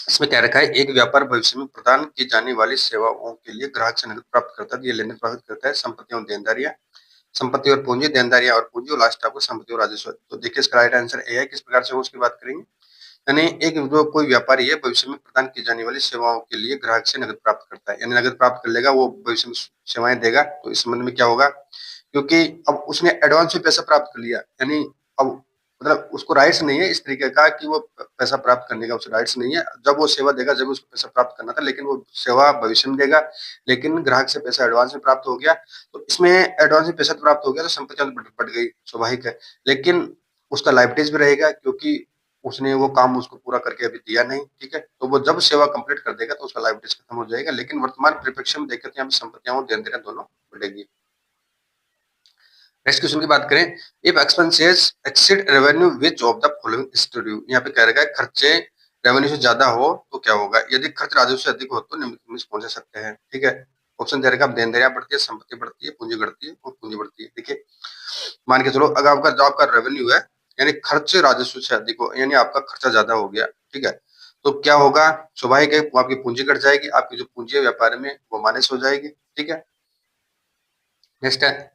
इसमें क्या रखा है, एक व्यापार भविष्य में प्रदान की जाने वाली सेवाओं के लिए ग्राहक से नगद प्राप्त करता है, ये लेन देन प्रभावित करता है। संपत्ति और देनदारियां, संपत्ति और पूंजी, देनदारियां और पूंजी, और लास्ट आपको संपत्ति और राजस्व। तो देखिए इसका राइट आंसर ए है। किस प्रकार से उसकी बात करेंगे, यानी एक जो कोई व्यापारी है भविष्य में प्रदान की जाने वाली सेवाओं के लिए ग्राहक से नगद प्राप्त करता है, यानी नगद प्राप्त कर लेगा, वो भविष्य में सेवाएं देगा। तो इस संबंध में क्या होगा, क्योंकि अब उसने एडवांस में पैसा प्राप्त कर लिया, यानी अब मतलब उसको राइट्स नहीं है इस तरीके का कि वो पैसा प्राप्त करने का, उसे राइट्स नहीं है। जब वो सेवा देगा जब उसको पैसा प्राप्त करना था, लेकिन वो सेवा भविष्य में देगा, लेकिन ग्राहक से पैसा एडवांस में प्राप्त हो गया, तो इसमें एडवांस में पैसा प्राप्त हो गया तो संपत्ति बढ़ गई, स्वाभाविक है, लेकिन उसका लायबिलिटीज भी रहेगा क्योंकि उसने वो काम उसको पूरा करके अभी दिया नहीं, ठीक है। तो वो जब सेवा कंप्लीट कर देगा तो उसका लायबिलिटीज खत्म हो जाएगा, लेकिन वर्तमान परिप्रेक्ष्य में देखें तो यहाँ पे संपत्तियां और देनदारियां दोनों बढ़ेगी। नेक्स्ट क्वेश्चन की बात करें, if expenses exceed revenue which of the following is true, यहाँ पे कह रखा है खर्चे रेवेन्यू से ज्यादा हो तो क्या होगा, यदि खर्च राजस्व से अधिक हो तो निम्नलिखित में से कौन से सकते हैं, ठीक है। ऑप्शन दे रखा है, देनदारियां बढ़ती है, संपत्ति बढ़ती है, पूंजी बढ़ती है, और पूंजी बढ़ती है। देखिए मान के चलो अगर आपका जो आपका रेवेन्यू है, यानी खर्च राजस्व से अधिक हो, यानी आपका खर्चा ज्यादा हो गया, ठीक है, तो क्या होगा, स्वाभाविक है वो आपकी पूंजी घट जाएगी, आपकी जो पूंजी है व्यापार में वो माइनस हो जाएगी। ठीक है, नेक्स्ट है,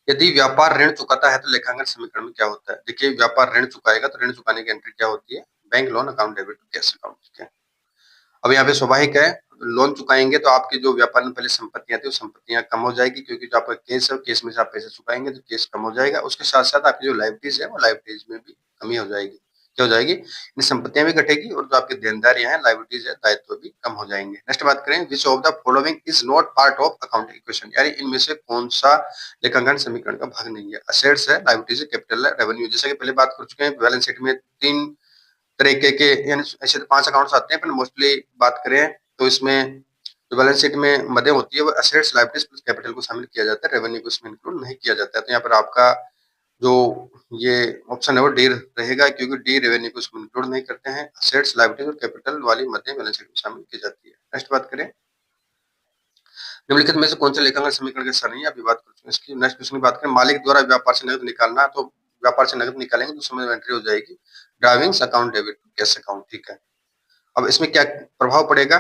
यदि व्यापार ऋण चुकाता है तो लेखांकन समीकरण में क्या होता है। देखिए व्यापार ऋण चुकाएगा तो ऋण चुकाने की एंट्री क्या होती है, bank loan account debit to cash account. ठीक है, अब यहाँ पे स्वाभाविक है, लोन चुकाएंगे तो आपकी जो व्यापार में पहले संपत्तियां थी वो संपत्तियां कम हो जाएगी, क्योंकि जो आपका केस है केस में से आप पैसे चुकाएंगे तो केस कम हो जाएगा। उसके साथ साथ आपकी जो लाइबिलिटीज है वो लाइबिलिटीज में भी कमी हो जाएगी। क्या हो जाएगी, इन संपत्तियां भी घटेगी और जो आपकी देनदारियां हैं लाइबिलिटीज है दायित्व भी कम हो जाएंगे। नेक्स्ट बात करें, विच of the following is not part of accounting equation, यानी इनमें से कौन सा लेखांकन समीकरण का भाग नहीं है। असेट्स है, लाइबिलिटीज है, कैपिटल है, रेवेन्यू। जैसे कि पहले बात कर चुके हैं, बैलेंस शीट में तीन तरीके के यानी ऐसे तो 5 अकाउंट्स आते हैं, पर मोस्टली बात करें तो इसमें जो बैलेंस शीट में मदें होती है वो असेट्स, लायबिलिटीज प्लस कैपिटल को शामिल किया जाता है, रेवेन्यू को इसमें इंक्लूड नहीं किया जाता है। तो यहाँ पर आपका जो ये ऑप्शन है वो डी रहेगा, क्योंकि डी रेवेन्यू को इसमें इंक्लूड नहीं करते हैं। असेट्स, लायबिलिटीज और कैपिटल वाली मदें बैलेंस शीट में शामिल की जाती है। नेक्स्ट बात करें, निम्नलिखित में से कौन सा लेखांकन समीकरण के हिस्सा नहीं है, अभी बात कर चुके हैं। इसकी नेक्स्ट क्वेश्चन की बात करें, मालिक द्वारा व्यापार से नकद निकालना, तो व्यापार से नकद निकालेंगे तो समय एंट्री हो जाएगी ड्राइविंग्स अकाउंट डेबिट कैश अकाउंट। ठीक है, अब इसमें क्या प्रभाव पड़ेगा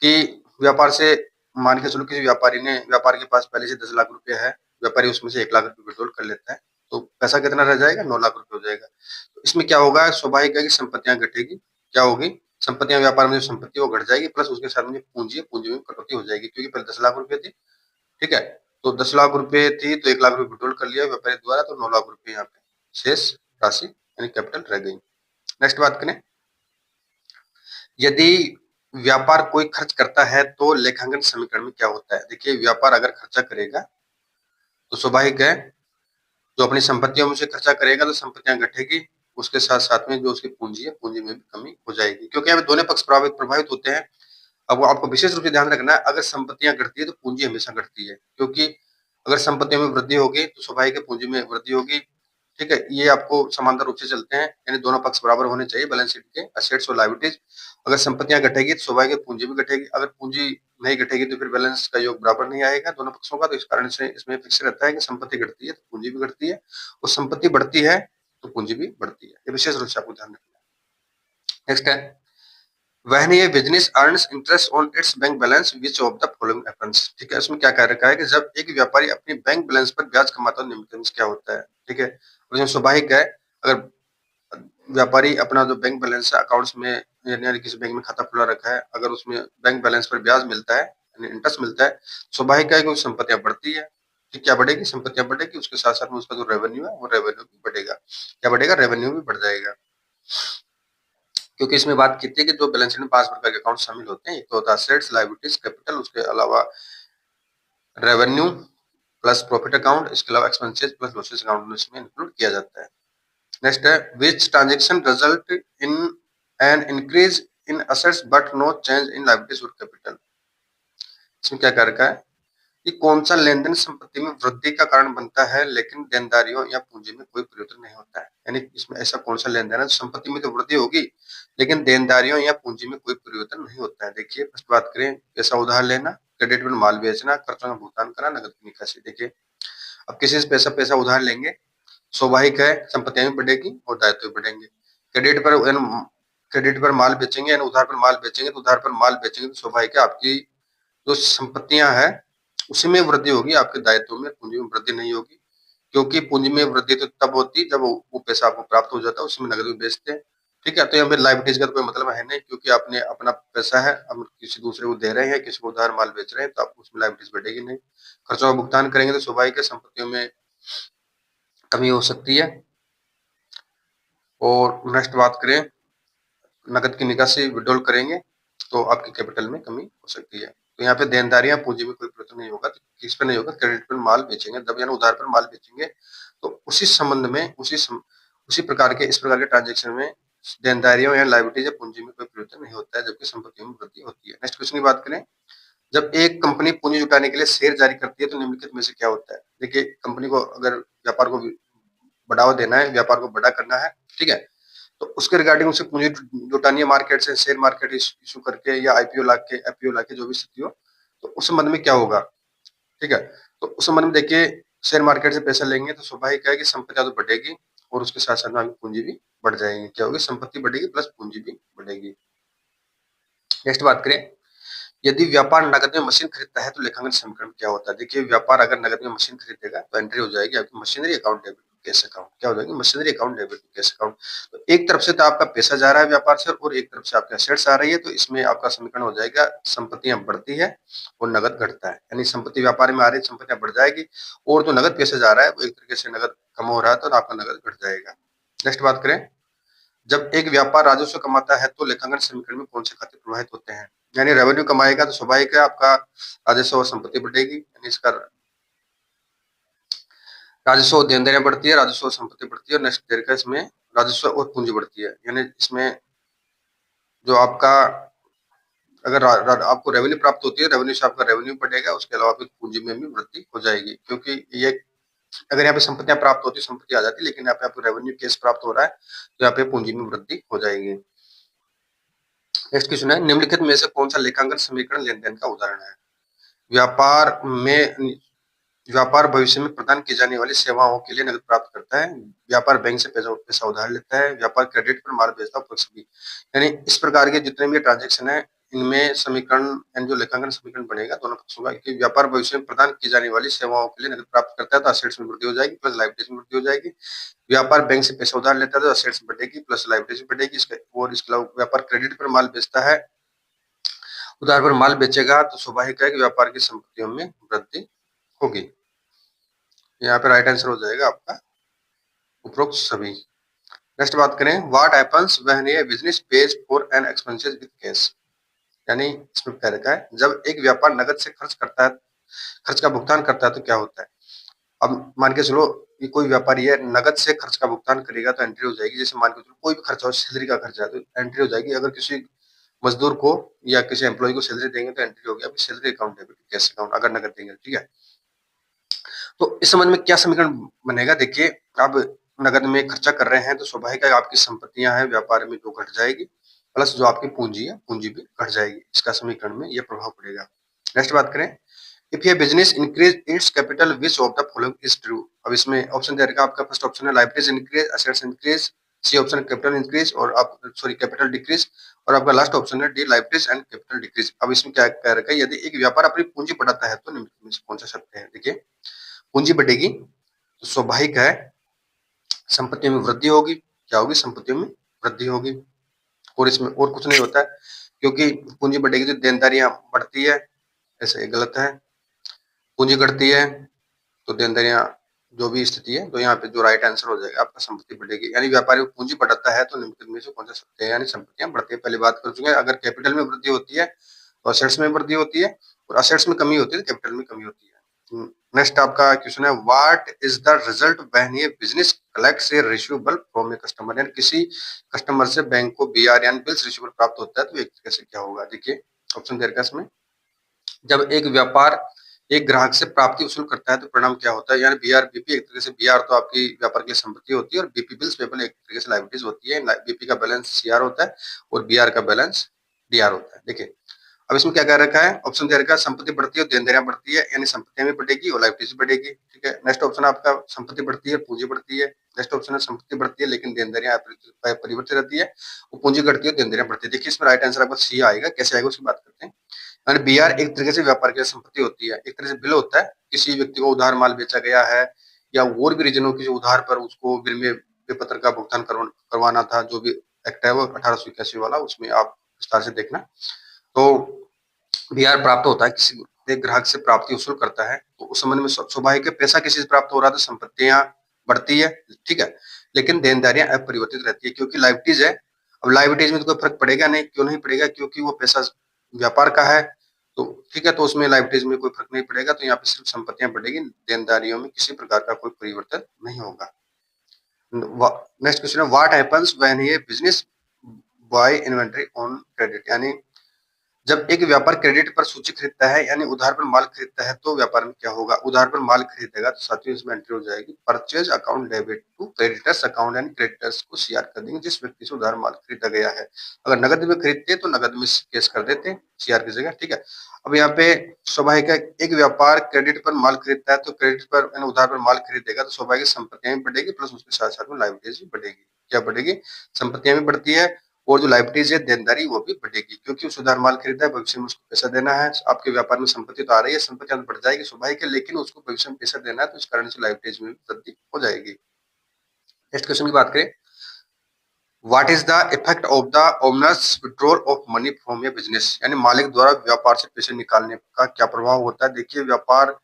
कि व्यापार से मान के चलो किसी व्यापारी ने, व्यापार के पास पहले से 10 लाख रुपए है, व्यापारी उसमें से 1 लाख रुपए विड्रॉल कर लेता है, तो पैसा कितना रह जाएगा, 9 लाख रुपए हो जाएगा। तो इसमें क्या होगा, स्वाभाविक है कि संपत्तियां घटेगी। क्या होगी, संपत्तियां, व्यापार में जो संपत्ति वो घट जाएगी, प्लस उसके साथ में पूंजी है, पूंजी में कटौती हो जाएगी, क्योंकि पहले 10 लाख रुपए थी। ठीक है, तो 10 लाख रुपए थी तो 1 लाख रुपए विड्रॉल कर लिया व्यापारी द्वारा, तो 9 लाख रुपए यहाँ पे शेष राशि यानी कैपिटल रह गई। नेक्स्ट बात करें, यदि व्यापार कोई खर्च करता है तो लेखांकन समीकरण में क्या होता है। देखिए व्यापार अगर खर्चा करेगा तो स्वाभाविक है जो अपनी संपत्तियों में से खर्चा करेगा तो संपत्तियां घटेगी, उसके साथ साथ में जो उसकी पूंजी है पूंजी में भी कमी हो जाएगी, क्योंकि यहाँ दोनों पक्ष प्रभावित होते हैं। अब आपको विशेष रूप से ध्यान रखना है, अगर संपत्तियां घटती है तो पूंजी हमेशा घटती है, क्योंकि अगर संपत्तियों में वृद्धि होगी तो स्वाभाविक है पूंजी में वृद्धि होगी। ठीक है, ये आपको समांतर रूप से चलते हैं, यानी दोनों पक्ष बराबर होने चाहिए बैलेंस शीट के, असेट्स और लायबिलिटीज। अगर संपत्तियां घटेगी तो स्वाभाविक पूंजी भी घटेगी, अगर पूंजी नहीं घटेगी तो फिर बैलेंस का योग बराबर नहीं आएगा दोनों पक्षों का। तो इस कारण से इसमें फिक्स रहता है कि संपत्ति घटती है तो पूंजी भी घटती है, और संपत्ति बढ़ती है तो पूंजी भी बढ़ती है। ये विशेष रूप से आपको ध्यान रखना है। नेक्स्ट है, when a business earns interest on its bank balance which of the following happens। ठीक है, इसमें क्या कह रखा है कि जब एक व्यापारी अपनी बैंक बैलेंस पर ब्याज कमाता है निम्नलिखित में क्या होता है। ठीक है, और स्वाभाविक है अगर व्यापारी अपना जो बैंक बैलेंस है अकाउंट्स में यानी किसी बैंक में खाता खुला रखा है, अगर उसमें बैंक बैलेंस पर ब्याज मिलता है यानी इंटरेस्ट मिलता है, स्वाभाविक है कि संपत्तियां बढ़ती है। ठीक, क्या बढ़ेगी, संपत्तियां बढ़ेगी, उसके साथ साथ में उसका जो रेवेन्यू है वो रेवेन्यू भी बढ़ेगा। क्या बढ़ेगा, रेवेन्यू भी बढ़ जाएगा, क्योंकि इसमें बात की थी कि जो बैलेंस शीट में 5 प्रकार के अकाउंट शामिल होते हैं, एक तो होता है असेट्स, लायबिलिटीज, कैपिटल, उसके अलावा रेवेन्यू प्लस प्रॉफिट अकाउंट, इसके अलावा एक्सपेंसेस प्लस लॉसेस अकाउंट में इसमें इंक्लूड किया जाता है। नेक्स्ट है, which transaction result in an increase in assets but no change in liabilities और कैपिटल। इसमें क्या कर रखा है कि कौन सा लेन देन संपत्ति में वृद्धि का कारण बनता है लेकिन देनदारियों या पूंजी में कोई परिवर्तन नहीं होता है। यानी इसमें ऐसा कौन सा लेन देन है, संपत्ति में तो वृद्धि होगी लेकिन देनदारियों या पूंजी में कोई परिवर्तन नहीं होता है। देखिए फर्स्ट बात करें, पैसा उधार लेना, क्रेडिट पर माल बेचना, खर्चों का भुगतान करना, नकद की निकासी। देखिए अब किसी से पैसा उधार लेंगे, स्वाभाविक है संपत्तियां भी बढ़ेगी और दायित्व भी बढ़ेंगे। क्रेडिट पर माल बेचेंगे यानी उधार पर माल बेचेंगे, तो उधार पर माल बेचेंगे तो स्वाभाविक है आपकी जो संपत्तियां हैं उसी में वृद्धि होगी, आपके दायित्व में, पूंजी में वृद्धि नहीं होगी, क्योंकि पूंजी में वृद्धि तो तब होती जब वो पैसा आपको प्राप्त हो जाता है, उसमें नकद में बेचते हैं। ठीक है, तो यहाँ पे लायबिलिटीज का तो कोई मतलब है नहीं, क्योंकि आपने अपना पैसा है अब किसी दूसरे को दे रहे हैं, किसी को उधार माल बेच रहे हैं, तो आप उसमें लायबिलिटीज बढ़ेगी नहीं। खर्चों का भुगतान करेंगे तो स्वाभाविक है संपत्तियों में कमी हो सकती है। और नेक्स्ट बात करें, नकद की निकासी विड्रॉल करेंगे तो आपकी कैपिटल में कमी हो सकती है। तो यहाँ पे देनदारियां पूंजी में कोई परिवर्तन नहीं होगा, तो किस पे नहीं होगा, क्रेडिट पर माल बेचेंगे जब यानी उधार पर माल बेचेंगे तो उसी संबंध में उसी प्रकार के इस प्रकार के ट्रांजेक्शन में देनदारियों या लायबिलिटीज या पूंजी में कोई परिवर्तन नहीं होता है, जबकि संपत्तियों में वृद्धि होती है। नेक्स्ट क्वेश्चन की बात करें, जब एक कंपनी पूंजी जुटाने के लिए शेयर जारी करती है तो निम्नलिखित में से क्या होता है। देखिए कंपनी को अगर व्यापार को बढ़ावा देना है, व्यापार को बड़ा करना है, ठीक है, तो उसके रिगार्डिंग उसे पूंजी जुटानी है मार्केट से, शेयर मार्केट इशू करके या एफपीओ लाके जो भी स्थिति हो, तो उस संबंध में क्या होगा। ठीक है, तो उस संबंध में देखिए शेयर मार्केट से पैसा लेंगे तो स्वाभाविक है कि संपत्तियां तो बढ़ेगी और उसके साथ साथ में पूंजी भी बढ़ जाएगी। क्या होगी? संपत्ति बढ़ेगी प्लस पूंजी भी बढ़ेगी। नेक्स्ट बात करें, यदि व्यापार नकद में मशीन खरीदता है तो लेखांकन समीकरण क्या होता है? देखिए, व्यापार अगर नकद में मशीन खरीदेगा तो एंट्री हो जाएगी आपकी machinery account debit to cash account. क्या हो जाएगी? Machinery account debit to cash account. तो एक तरफ से तो आपका पैसा जा रहा है व्यापार से और एक तरफ से आपके असेट्स आ रही है, तो इसमें आपका समीकरण हो जाएगा संपत्तियां बढ़ती है और नगद घटता है। यानी संपत्ति व्यापार में आ रही है, संपत्तियां बढ़ जाएगी, और जो नगद पैसे जा रहा है वो एक तरीके से नगद कम हो रहा है, तो आपका नगद घट जाएगा। नेक्स्ट बात करें, जब एक व्यापार राजस्व कमाता है तो लेखांकन समीकरण में कौन से खाते प्रभावित होते हैं? यानी रेवेन्यू कमाएगा तो स्वाभाविक है आपका राजस्व और संपत्ति बढ़ेगी, यानी इसका राजस्व और देनदारियां बढ़ती है, राजस्व और संपत्ति बढ़ती है, और नेक्स्ट देर का इसमें राजस्व और पूंजी बढ़ती है। यानी इसमें जो आपका अगर आपको रेवेन्यू प्राप्त होती है, रेवेन्यू से आपका रेवेन्यू बढ़ेगा, उसके अलावा फिर पूंजी में भी वृद्धि हो जाएगी, क्योंकि ये अगर यहाँ पे संपत्तियां प्राप्त होती, संपत्ति आ जाती, लेकिन यहाँ पे आपको रेवेन्यू कैश प्राप्त हो रहा है, तो यहाँ पे पूंजी में वृद्धि हो जाएगी। नेक्स्ट क्वेश्चन है, निम्नलिखित में से कौन सा लेखांकन समीकरण लेन देन का उदाहरण है? व्यापार भविष्य में प्रदान की जाने वाली सेवाओं के लिए नकद प्राप्त करता है। व्यापार बैंक से पैसा उधार लेता है। व्यापार क्रेडिट पर माल बेचता है, सभी। यानी इस प्रकार के जितने भी ट्रांजेक्शन है, इनमें समीकरण यानी जो लेखांकन समीकरण बनेगा दोनों पक्षों का, कि व्यापार भविष्य में प्रदान की जाने वाली सेवाओं के लिए नकद प्राप्त करता है तो असेट्स में वृद्धि हो जाएगी प्लस लायबिलिटीज में वृद्धि हो जाएगी। व्यापार बैंक से पैसा उधार लेता है तो असेट्स बढ़ेगी प्लस लायबिलिटीज बढ़ेगी। इसके अलावा व्यापार क्रेडिट पर माल बेचता है, उधार पर माल बेचेगा तो स्वाभाविक है कि व्यापार की संपत्तियों में वृद्धि होगी। यहाँ पे राइट आंसर हो जाएगा आपका उपरोक्त सभी। नेक्स्ट बात करें, what happens when a business pays for an expenses with cash. यानी इसमें कह रखा है, जब एक व्यापार नगद से खर्च करता है, खर्च का भुगतान करता है तो क्या होता है? अब मान के चलो कि कोई व्यापारी है, नगद से खर्च का भुगतान करेगा तो एंट्री हो जाएगी। जैसे मान के चलो कोई भी खर्चा हो, सैलरी का खर्चा है तो एंट्री हो जाएगी। अगर किसी मजदूर को या किसी एम्प्लॉय को सैलरी देंगे तो एंट्री हो गया आपकी salary account debit cash account, अगर नगद देंगे। ठीक है, तो इस संबंध में क्या समीकरण बनेगा? देखिए, आप नगद में खर्चा कर रहे हैं तो स्वाभाविक है आपकी संपत्तियां हैं व्यापार में तो घट जाएगी, प्लस जो आपकी पूंजी है पूंजी भी घट जाएगी। इसका समीकरण में यह प्रभाव पड़ेगा। नेक्स्ट बात करें, इफ ये business increase its capital which of the following is true. अब इसमें ऑप्शन दे रखा है, आपका फर्स्ट ऑप्शन है liabilities increase, assets increase, C option capital increase और आप सॉरी कैपिटल डिक्रीज, और आपका लास्ट ऑप्शन है D liabilities and capital decrease. अब इसमें क्या कह रखा है, यदि एक व्यापार अपनी पूंजी बढ़ाता है तो निम्नलिखित में से कौन सा शब्द है? देखिए, पूंजी बढ़ेगी तो स्वाभाविक है संपत्तियों में वृद्धि होगी। क्या होगी? संपत्तियों में वृद्धि होगी, और इसमें और कुछ नहीं होता है, क्योंकि पूंजी बढ़ेगी तो देनदारियां बढ़ती है, ऐसे ये गलत है। पूंजी घटती है तो देनदारियां जो भी स्थिति है, तो यहाँ पे जो राइट आंसर हो जाएगा आपका संपत्ति बढ़ेगी। यानी व्यापारी पूंजी बढ़ाता है तो निम्नलिखित में से कौन सा शब्द है? यानी संपत्तियां बढ़ती है। पहले बात कर चुके हैं, अगर कैपिटल में वृद्धि होती है तो असेट्स में वृद्धि होती है, और असेट्स में कमी होती है तो कैपिटल में कमी होती है। नेक्स्ट आपका क्वेश्चन है, what is the result when a business collects A receivable from a customer. यानी किसी कस्टमर से बैंक को बीआर यानी बिल्स रिसीवेबल प्राप्त होता है तो एक तरीके से क्या होगा? देखिए, ऑप्शन दे रखा है इसमें, जब एक व्यापार एक ग्राहक से प्राप्ति वसूल करता है तो परिणाम क्या होता है? यानी बीआर बीपी, एक तरीके से बीआर तो आपकी व्यापार की संपत्ति होती है और बीपी बिल्स पेबल एक तरीके से लायबिलिटीज होती है। बीपी का बैलेंस सीआर होता है और बीआर का बैलेंस डीआर होता है। देखिए, अब इसमें क्या कह रखा है, ऑप्शन दे रखा है संपत्ति बढ़ती है और देनदारियां बढ़ती है, यानी संपत्तियां भी बढ़ेगी और लायबिलिटीज बढ़ेगी। ठीक है, नेक्स्ट ऑप्शन आपका संपत्ति बढ़ती है पूंजी बढ़ती है। नेक्स्ट ऑप्शन है संपत्ति बढ़ती है लेकिन देनदारियां परिवर्तित रहती है, वो पूंजी घटती है देनदारियां बढ़ती है। देखिए, इसमें राइट आंसर आपका सी आएगा। कैसे आएगा उसकी बात करते हैं। यानी बीआर एक तरीके से व्यापार की संपत्ति होती है, एक तरह से बिल होता है। किसी व्यक्ति को उधार माल बेचा गया है या और भी रीजनों की जो उधार पर उसको बिल में विपत्र का भुगतान करवाना था, जो भी एक्ट है वो 1881 वाला, उसमें आप विस्तार से देखना। तो बीआर प्राप्त होता है, किसी एक ग्राहक से प्राप्ति वसूल करता है तो उस संबंध में स्वाभाविक है पैसा किसी से प्राप्त हो रहा है तो संपत्तियां बढ़ती है। ठीक है, लेकिन देनदारियां अपरिवर्तित रहती है क्योंकि लायबिलिटीज है। अब लायबिलिटीज में तो कोई फर्क पड़ेगा नहीं, क्यों नहीं पड़ेगा? क्योंकि वो पैसा व्यापार का है, तो ठीक है, तो उसमें लायबिलिटीज में कोई फर्क नहीं पड़ेगा, तो यहाँ पे सिर्फ संपत्तियां बढ़ेगी, देनदारियों में किसी प्रकार का कोई परिवर्तन नहीं होगा। नेक्स्ट क्वेश्चन है, what happens when a business buy inventory on credit. यानी जब एक व्यापार क्रेडिट पर सूची खरीदता है यानी उधार पर माल खरीदता है तो व्यापार में क्या होगा, उधार पर माल खरीदेगा तो साथियों इसमें एंट्री हो जाएगी purchase account debit to creditors account, यानी क्रेडिटर्स को सीआर कर देंगे जिस व्यक्ति से उधार माल खरीदा गया है। अगर नगद में खरीदते हैं तो नगद में केस कर देते हैं सीआर की जगह, ठीक है। अब यहाँ पे स्वाभाविक है, एक व्यापार क्रेडिट पर माल खरीदता है तो क्रेडिट पर यानी उधार पर माल खरीदेगा तो स्वाभाविक संपत्तियां भी बढ़ेगी प्लस उसके साथ साथ में लायबिलिटीज भी बढ़ेगी। क्या बढ़ेगी, संपत्तियां भी बढ़ती है और जो लायबिलिटीज है देनदारी वो भी बढ़ेगी, क्योंकि उस उधार माल खरीदा है भविष्य में उसको पैसा देना है। आपके व्यापार में संपत्ति तो आ रही है, संपत्तियां तो बढ़ जाएगी स्वाभाविक है, लेकिन उसको भविष्य में पैसा देना है तो इस कारण से लायबिलिटीज में भी वृद्धि हो जाएगी। नेक्स्ट क्वेश्चन की बात करें, what is the effect of the owners withdrawal of money from A business, यानी मालिक द्वारा व्यापार से पैसे निकालने का क्या प्रभाव होता है। देखिए व्यापार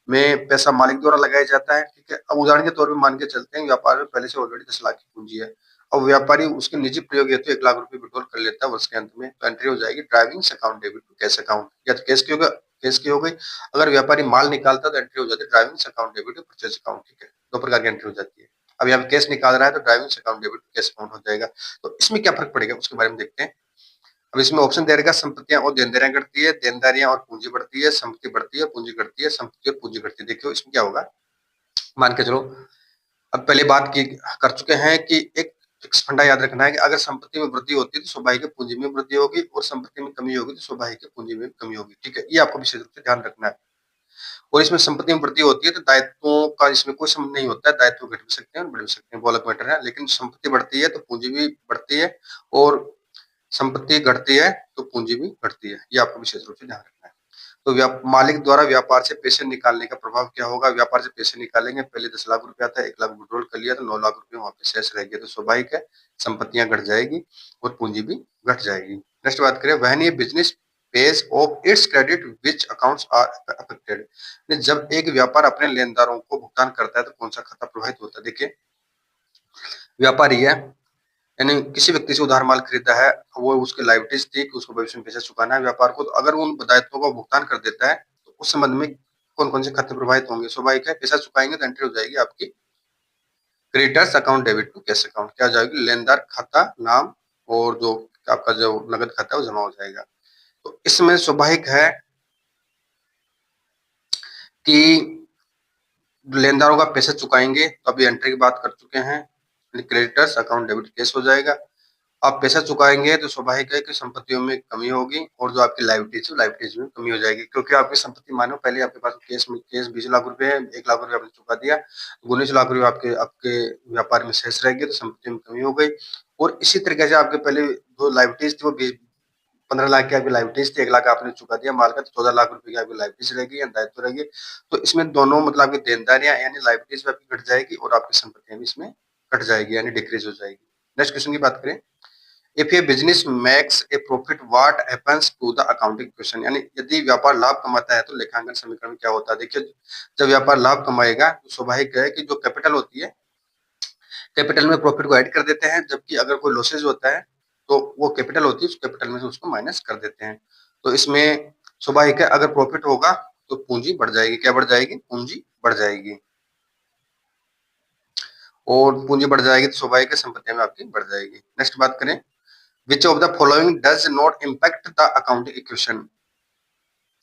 में पैसा मालिक द्वारा लगाया जाता है, ठीक है। अब उदाहरण के तौर पर मान के चलते हैं व्यापार में पहले से ऑलरेडी 10 लाख की पूंजी है, अब व्यापारी उसके निजी प्रयोग हेतु 1 लाख रुपए विड्रॉल कर लेता है वर्ष के अंत में, तो एंट्री हो जाएगी drawing account debit to cash account, या तो कैश की होगा, कैश की हो गई। अगर व्यापारी माल निकालता तो एंट्री हो जाती है drawing account debit to purchase account, ठीक है। दो प्रकार की एंट्री हो जाती है। अब यहाँ पे कैश निकाल रहा है तो drawing account debit to cash account हो जाएगा। तो इसमें क्या फर्क पड़ेगा उसके बारे में देखते हैं। अब इसमें ऑप्शन दे रहेगा संपत्तियां और देनदारियां घटती है, देनदारियां और पूंजी बढ़ती है, संपत्ति बढ़ती है, पूंजी घटती है, संपत्ति और पूंजी घटती है। देखियो इसमें क्या होगा, मान के चलो अब पहले बात की कर चुके हैं कि एक फिक्स फंडा याद रखना है कि अगर संपत्ति में वृद्धि होती है तो स्वाभाविक पूंजी में वृद्धि होगी और संपत्ति में कमी होगी तो स्वाभाविक पूंजी में कमी होगी, ठीक है। ये आपको विशेष रूप से ध्यान रखना है। और इसमें संपत्ति में वृद्धि होती है तो दायित्वों का इसमें कोई संबंध नहीं होता है, दायित्व घट भी सकते हैं और बढ़ भी सकते हैं, वो अलग मैटर है। लेकिन संपत्ति बढ़ती है तो पूंजी भी बढ़ती है और संपत्ति घटती है तो पूंजी भी घटती है, ये आपको विशेष रूप से ध्यान रखना है। तो मालिक द्वारा व्यापार से पैसे निकालने का प्रभाव क्या होगा, व्यापार से पैसे निकालेंगे, पहले 10 लाख रुपया था, 1 लाख विड्रॉल कर लिया तो 9 लाख रुपए वहां पे शेष रह गया, तो स्वाभाविक है संपत्तियां घट जाएगी और पूंजी भी घट जाएगी। नेक्स्ट बात करें, व्हेन ये business pays off its credit which accounts are affected, जब एक व्यापार अपने लेनदारों को भुगतान करता है तो कौन सा खाता प्रभावित होता है। देखिए व्यापारी है यानी किसी व्यक्ति से उधार माल खरीदा है, वो उसकी लायबिलिटीज थी कि उसको भविष्य में पैसा चुकाना है व्यापार को, तो अगर उन दायित्वों का भुगतान कर देता है तो उस संबंध में कौन कौन से खाते प्रभावित होंगे, स्वाभाविक है पैसा चुकाएंगे तो एंट्री हो जाएगी आपकी creditors account debit to cash account, क्या हो जाएगी लेनदार खाता नाम और जो आपका जो नगद खाता है वो जमा हो जाएगा। तो इसमें स्वाभाविक है कि लेनदारों का पैसा चुकाएंगे, तो अभी एंट्री की बात कर चुके हैं, क्रेडिटर्स अकाउंट डेबिट कैश हो जाएगा। आप पैसा चुकाएंगे तो स्वाभाविक है कि संपत्तियों में कमी होगी और जो आपकी लायबिलिटीज में कमी हो जाएगी, क्योंकि आपकी संपत्ति मानो पहले आपके पास केस 20 लाख रुपए है, 1 लाख रुपए आपने चुका दिया, 19 लाख रुपए आपके आपके व्यापार में शेष रह गए तो संपत्ति में कमी हो गई। और इसी तरीके से आपके पहले जो लायबिलिटीज थी वो 15 लाख की आपकी लायबिलिटीज थी, 1 लाख आपने चुका दिया माल का, तो 14 लाख रुपए की आपकी लायबिलिटीज रहेगी या दायित्व रहेगी। तो इसमें दोनों मतलब आपकी देनदारियां यानी लायबिलिटीज आपकी घट जाएगी और आपकी संपत्तियां भी इसमें घट जाएगी यानी डिक्रीज हो जाएगी। नेक्स्ट क्वेश्चन की बात करें, if a business makes a profit what happens to the accounting question, यानी यदि व्यापार लाभ कमाता है तो लेखांकन समीकरण में क्या होता है। देखिए जब व्यापार लाभ कमाएगा तो स्वाभाविक है कि जो कैपिटल होती है कैपिटल में प्रॉफिट को ऐड कर देते हैं, जबकि अगर कोई लॉसेज होता है तो वो कैपिटल होती है उस कैपिटल में से उसको माइनस कर देते हैं। तो इसमें स्वाभाविक है अगर प्रॉफिट होगा तो पूंजी बढ़ जाएगी, क्या बढ़ जाएगी, पूंजी बढ़ जाएगी और पूंजी बढ़ जाएगी तो स्वाभाविक है संपत्तियां में आपकी बढ़ जाएगी। नेक्स्ट बात करें, Which of the following does not impact the accounting equation,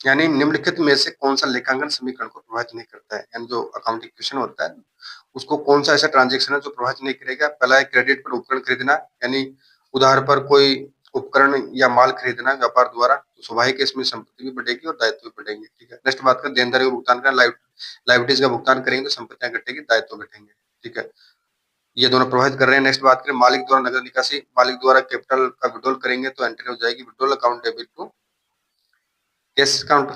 यानी निम्नलिखित में से कौन सा लेखांकन समीकरण को प्रभावित नहीं करता है, यानी जो अकाउंटिंग इक्वेशन होता है उसको कौन सा ऐसा ट्रांजैक्शन है जो प्रभावित नहीं करेगा। पहला है क्रेडिट पर उपकरण खरीदना, यानी उधार पर कोई उपकरण या माल खरीदना व्यापार द्वारा, तो स्वाभाविक है इसमें संपत्ति भी बढ़ेगी और दायित्व भी बढ़ेंगे, ठीक है। नेक्स्ट बात करें, देनदारी का भुगतान करना, लायबिलिटीज का भुगतान करेंगे तो संपत्तियां घटेगी दायित्व घटेंगे, ठीक है। ये दोनों प्रभावित कर रहे हैं। नेक्स्ट बात करें, मालिक द्वारा नगद निकासी, मालिक द्वारा कैपिटल का विड्रॉल करेंगे तो एंट्री हो जाएगी withdrawal account debit to cash account,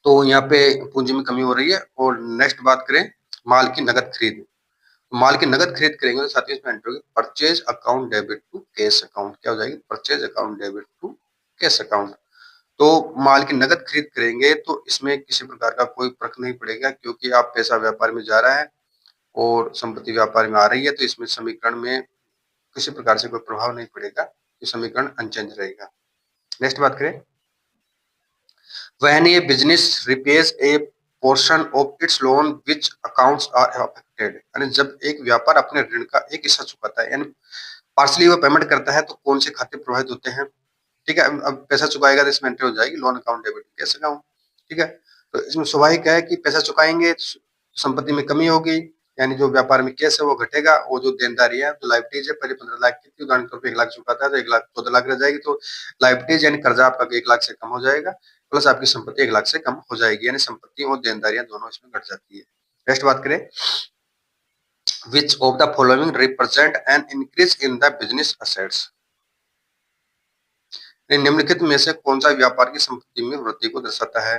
तो यहाँ पे पूंजी में कमी हो रही है। और नेक्स्ट बात करें माल की नगद खरीद, माल की नगद खरीद करेंगे तो साथ ही इसमें एंट्री होगी purchase account debit to cash account, क्या हो जाएगी purchase account debit to cash account. तो माल की नगद खरीद करेंगे तो इसमें किसी प्रकार का कोई फर्क नहीं पड़ेगा, क्योंकि आप पैसा व्यापार में जा रहा है और संपत्ति व्यापार में आ रही है, तो इसमें समीकरण में किसी प्रकार से कोई प्रभाव नहीं पड़ेगा, ये समीकरण अनचेंज रहेगा। नेक्स्ट बात करें, when a business repays a portion of its loan which accounts are affected, यानी जब एक व्यापार अपने ऋण का एक हिस्सा चुकाता है यानी पार्सली वो पेमेंट करता है तो कौन से खाते प्रभावित होते हैं। ठीक है। अब पैसा चुकाएगा तो इसमें एंट्री हो जाएगी loan account debit cash account, ठीक है। तो इसमें स्वाभाविक है कि पैसा चुकाएंगे तो संपत्ति में कमी होगी, यानी जो व्यापार में कैश है वो घटेगा, और जो देनदारी है जो लाइबिलिटीज है पहले 15 लाख की थी, उदाहरण के तौर पर 1 लाख चुकाता है तो 1 लाख 14 लाख रह जाएगी, तो लाइबिलिटीज यानी कर्जा आपका 1 लाख से कम हो जाएगा, प्लस आपकी संपत्ति 1 लाख से कम हो जाएगी, यानी संपत्ति और देनदारियां दोनों इसमें घट जाती है। नेक्स्ट बात करें, which of the following represent an increase in the business assets? निम्नलिखित में से कौन सा व्यापार की संपत्ति में वृद्धि को दर्शाता है?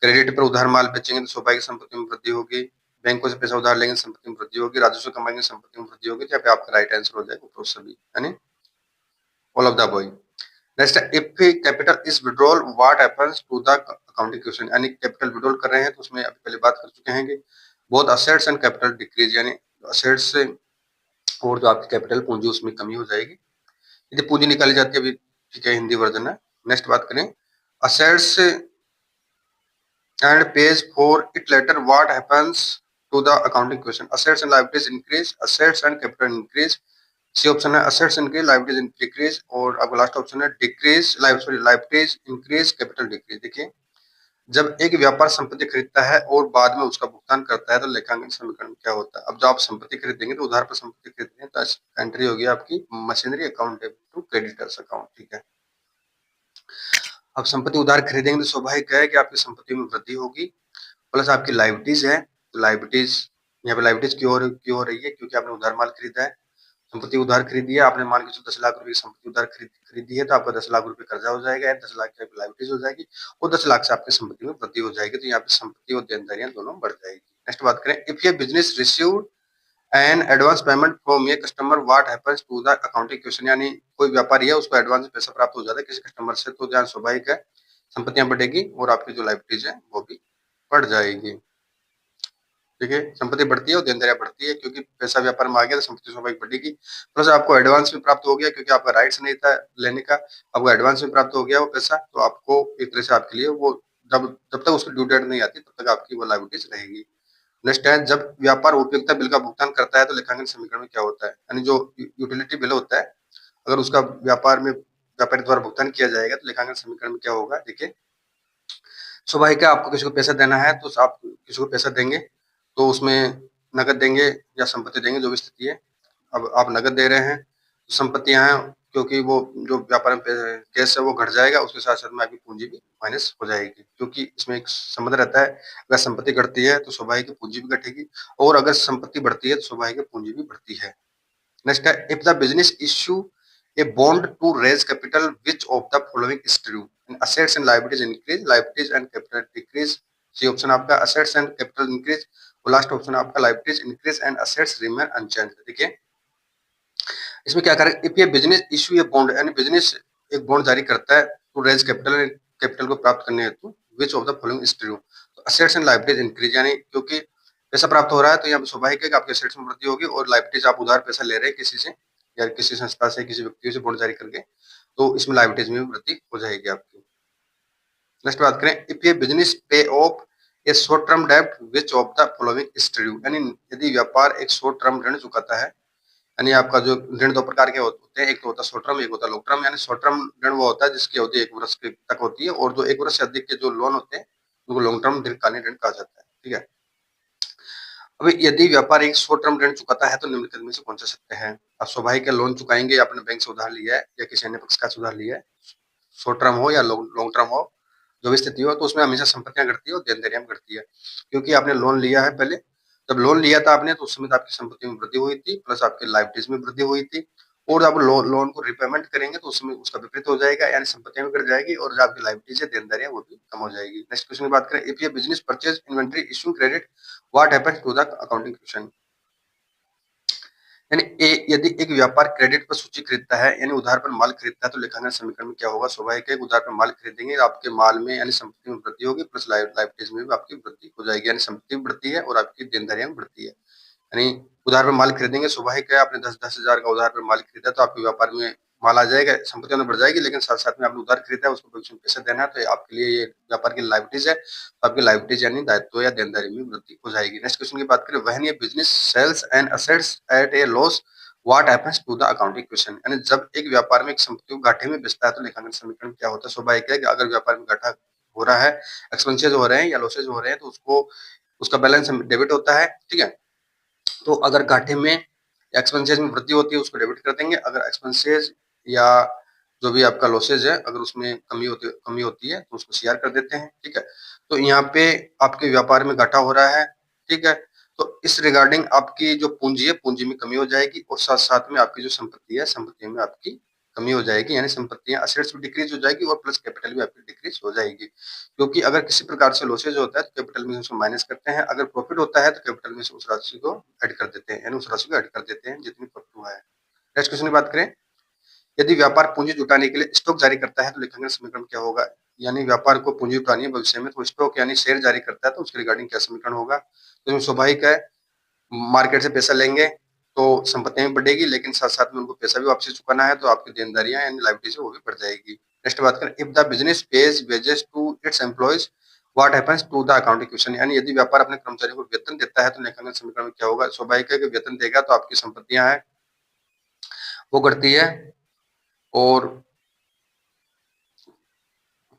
क्रेडिट पर उधार माल बेचेंगे तो स्वाभाविक संपत्ति में वृद्धि होगी, बैंकों से पैसा उधार लेंगे संपत्ति में वृद्धि होगी, राजस्व कमाएंगे संपत्ति में वृद्धि होगी, तो यहाँ पे आपका राइट आंसर हो जाएगा उपरोक्त सभी, यानी all of the above. Next, if capital is withdrawal what happens to the accounting question, यानी कैपिटल विड्रॉल कर रहे हैं तो उसमें अभी पहले बात कर चुके हैं कि both assets and capital decrease, यानी असेट्स से और जो आपकी कैपिटल पूंजी उसमें कमी हो जाएगी, यदि पूंजी निकाली जाती है अभी, ठीक है, हिंदी वर्जन है। नेक्स्ट बात करें, assets and pays for it later what happens to the accounting question, assets and liabilities increase, assets and capital increase. C option है असेट्स इंक्रीज लायबिलिटीज डिक्रीज, और आपका लास्ट ऑप्शन है decrease liabilities increase capital decrease. देखिए, जब एक व्यापार संपत्ति खरीदता है और बाद में उसका भुगतान करता है तो लेखांकन समीकरण में क्या होता है? अब जब आप संपत्ति खरीदेंगे तो उधार पर संपत्ति खरीदेंगे तो एंट्री होगी आपकी machinery account to creditors account, ठीक है। अब संपत्ति उधार खरीदेंगे तो स्वाभाविक है कि आपकी संपत्ति में वृद्धि होगी, प्लस आपकी लायबिलिटीज है, तो लायबिलिटीज यहाँ पे लायबिलिटीज क्यों हो रही है? क्योंकि आपने उधार माल खरीदा है, संपत्ति उधार खरीदी है आपने, मान के चलो 10 लाख रुपए की संपत्ति उधार खरीदी है तो आपका 10 लाख रुपए कर्जा हो जाएगा, 10 लाख की लायबिलिटीज हो जाएगी, और 10 लाख से आपकी संपत्ति में वृद्धि हो जाएगी, तो यहाँ पे संपत्ति और देनदारियां दोनों बढ़ जाएगी। नेक्स्ट बात करें, इफ ये business received an advance payment from a customer what happens to the accounting question, यानी कोई व्यापारी है उसको एडवांस पैसा प्राप्त हो जाता है किसी कस्टमर से, तो यहाँ स्वाभाविक है संपत्तियां बढ़ेगी और आपकी जो लायबिलिटीज है वो भी बढ़ जाएगी, ठीक है। संपत्ति बढ़ती है और देनदारियां बढ़ती है, क्योंकि पैसा व्यापार में आ गया तो संपत्ति स्वाभाविक बढ़ेगी, प्लस आपको एडवांस भी प्राप्त हो गया क्योंकि आपका राइट्स नहीं था लेने का, आपको एडवांस में प्राप्त हो गया वो पैसा, तो आपको एक तरह से आपके लिए वो जब तक उसकी ड्यू डेट नहीं आती तब तक आपकी वो लायबिलिटीज रहेगी। नेक्स्ट है, जब व्यापार उपयोगिता बिल का भुगतान करता है तो लेखांकन समीकरण में क्या होता है? यानी जो यूटिलिटी बिल होता है अगर उसका व्यापार में व्यापारी द्वारा भुगतान किया जाएगा तो लेखांकन समीकरण में क्या होगा? देखिए, स्वाभाविक है आपको किसी को पैसा देना है तो आप किसी को पैसा देंगे तो उसमें नगद देंगे या संपत्ति देंगे, जो भी स्थिति है। अब आप नगद दे रहे हैं तो संपत्तियां हैं, क्योंकि वो जो व्यापार में कैश है वो घट जाएगा, उसके साथ साथ में आपकी पूंजी भी माइनस हो जाएगी, क्योंकि इसमें एक संबंध रहता है, अगर संपत्ति घटती है तो स्वाभाविक पूंजी भी घटेगी, और अगर संपत्ति बढ़ती है तो स्वाभाविक पूंजी भी बढ़ती है। नेक्स्ट है, if the business issue a bond to raise capital, which of the following is true? Assets and liabilities increase, liabilities and capital decrease. C option आपका assets and capital increase, और लास्ट ऑप्शन आपका liabilities increase and assets remain unchanged। देखिए, इसमें क्या करें, if ये business issue ये bond, यानी बिजनेस एक बॉन्ड जारी करता है टू रेज कैपिटल, कैपिटल को प्राप्त करने हेतु, विच of the following is true? तो असेट्स एंड लायबिलिटीज इंक्रीज, यानी क्योंकि पैसा प्राप्त हो रहा है तो यहाँ स्वाभाविक है कि आपके असेट्स में वृद्धि होगी, और लायबिलिटीज आप उधार पैसा ले रहे हैं किसी से या किसी संस्था से, किसी व्यक्ति से बॉन्ड जारी करके, तो इसमें लायबिलिटीज में वृद्धि हो जाएगी आपकी। नेक्स्ट बात करें, इफ ये बिजनेस पे ऑफ ए शॉर्ट टर्म डेब्ट, विच of the following is true? यानी यदि व्यापार एक शॉर्ट टर्म ऋण चुकाता है, यानी आपका जो ऋण दो प्रकार के होते हैं, एक तो होता है शॉर्ट टर्म, एक होता है लॉन्ग टर्म। यानी शॉर्ट टर्म ऋण वो होता है जिसकी अवधि 1 वर्ष तक होती है, और जो 1 वर्ष से अधिक के जो लोन होते हैं उनको लॉन्ग टर्म दीर्घकालीन ऋण कहा जाता है, ठीक है। अभी यदि व्यापार एक शॉर्ट टर्म ऋण चुकाता है तो निम्नलिखित में से कौन सा सत्य है? आप स्वाभाविक लोन चुकाएंगे, या अपने बैंक से उधार लिया है या किसी अन्य पक्षकार से उधार लिया है, शॉर्ट टर्म हो या लॉन्ग टर्म हो, जो भी स्थिति हो, तो उसमें हमेशा संपत्तियां घटती है और देनदारियां घटती है, क्योंकि आपने लोन लिया है पहले, जब लोन लिया था आपने तो उस समय तो आपकी संपत्ति में वृद्धि हुई थी, प्लस आपके लायबिलिटीज में वृद्धि हुई थी, और जब लोन को रिपेमेंट करेंगे तो उसमें उसका विपरीत हो जाएगा, यानी संपत्तियां भी घट जाएगी और जो आपकी लायबिलिटीज है देनदारियां वो भी कम हो जाएगी। नेक्स्ट क्वेश्चन की बात करें, इफ ये business purchase inventory issue credit what happens to the accounting question? यानी यदि एक व्यापार क्रेडिट पर सूची खरीदता है, यानी उधार पर माल खरीदता है, तो लेखांकन समीकरण में क्या होगा? स्वाभाविक है उधार पर माल खरीदेंगे, आपके माल में यानी संपत्ति में वृद्धि होगी, प्लस लायबिलिटीज में भी आपकी वृद्धि हो जाएगी, यानी संपत्ति भी बढ़ती है और आपकी देनदारियां बढ़ती है। यानी उधार पर माल खरीदेंगे, स्वाभाविक है आपने 10 हजार का उधार पर माल खरीदा तो आपके व्यापार में माल आ जाएगा, संपत्तियों में बढ़ जाएगी, लेकिन साथ साथ में आपने उधार खरीदा है उसको भविष्य में पैसा देना है, तो आपके लिए ये व्यापार की लायबिलिटीज है, तो आपकी लायबिलिटीज यानी दायित्व या देनदारी में वृद्धि हो जाएगी। नेक्स्ट क्वेश्चन की बात करें, व्हेन ये business sells and assets at a loss what happens to the accounting equation, यानी जब एक व्यापार में एक संपत्ति को घाटे में बेचता है तो लेखांकन समीकरण क्या होता है। स्वाभाविक है कि अगर व्यापार में घाटा हो रहा है, एक्सपेंसेस हो रहे हैं या लॉसेज हो रहे हैं, तो उसको उसका बैलेंस डेबिट होता है, ठीक है। तो अगर घाटे में एक्सपेंसेस में वृद्धि होती है उसको डेबिट कर देंगे, अगर एक्सपेंसेस या जो भी आपका लॉसेज है अगर उसमें कमी होती है तो उसको सीआर कर देते हैं, ठीक है। तो यहाँ पे आपके व्यापार में घाटा हो रहा है, ठीक है, तो इस रिगार्डिंग आपकी जो पूंजी है पूंजी में कमी हो जाएगी और साथ साथ में आपकी जो संपत्ति है संपत्ति में आपकी कमी हो जाएगी, यानी संपत्तियां असेट्स भी डिक्रीज हो जाएगी और प्लस कैपिटल भी आपकी डिक्रीज हो जाएगी। क्योंकि अगर किसी प्रकार से लॉसेज होता है तो कैपिटल में उसको माइनस करते हैं, अगर प्रॉफिट होता है तो कैपिटल में से उस राशि को ऐड कर देते हैं, यानी उस राशि को ऐड कर देते हैं जितनी प्रॉफिट हुआ है। नेक्स्ट क्वेश्चन की बात करें, यदि व्यापार पूंजी जुटाने के लिए स्टॉक जारी करता है तो लेखांकन समीकरण क्या होगा। यानी व्यापार को पूंजी जुटानी है भविष्य में तो स्टॉक यानी शेयर जारी करता है तो उसके रिगार्डिंग क्या समीकरण होगा। तो स्वाभाविक है, मार्केट से पैसा लेंगे तो संपत्तियां भी बढ़ेगी लेकिन साथ साथ में उनको पैसा भी वापसी चुकाना है तो आपकी देनदारियां यानी लायबिलिटीज वो भी बढ़ जाएगी। नेक्स्ट बात करें, if the business pays wages to its employees what happens to the accounting equation, यानी यदि व्यापार अपने कर्मचारियों को वेतन देता है तो लेखांकन समीकरण में क्या होगा। स्वाभाविक है कि वेतन देगा तो आपकी संपत्तियां हैं वो घटती है और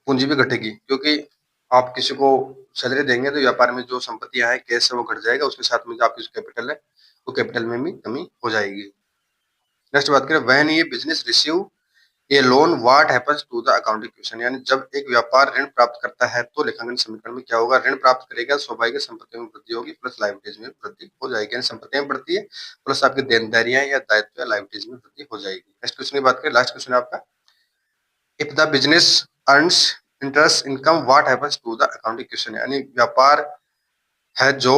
पूंजी भी घटेगी, क्योंकि आप किसी को सैलरी देंगे तो व्यापार में जो संपत्तियां हैं कैश है वो घट जाएगा, उसके साथ में जो आपकी कैपिटल है वो कैपिटल में भी कमी हो जाएगी। नेक्स्ट बात करें, व्हेन ये business receive a loan what happens to the accounting equation, यानी जब एक व्यापार ऋण प्राप्त करता है तो लेखांकन समीकरण में क्या होगा। ऋण प्राप्त करेगा स्वाभाविक संपत्तियों में वृद्धि होगी प्लस लायबिलिटीज में वृद्धि हो जाएगी, यानी संपत्तियां बढ़ती है प्लस आपकी देनदारियां या दायित्व या लायबिलिटीज में वृद्धि हो जाएगी। नेक्स्ट क्वेश्चन की बात करें, लास्ट क्वेश्चन है आपका, if the business earns interest income what happens to the accounting equation, यानी व्यापार है जो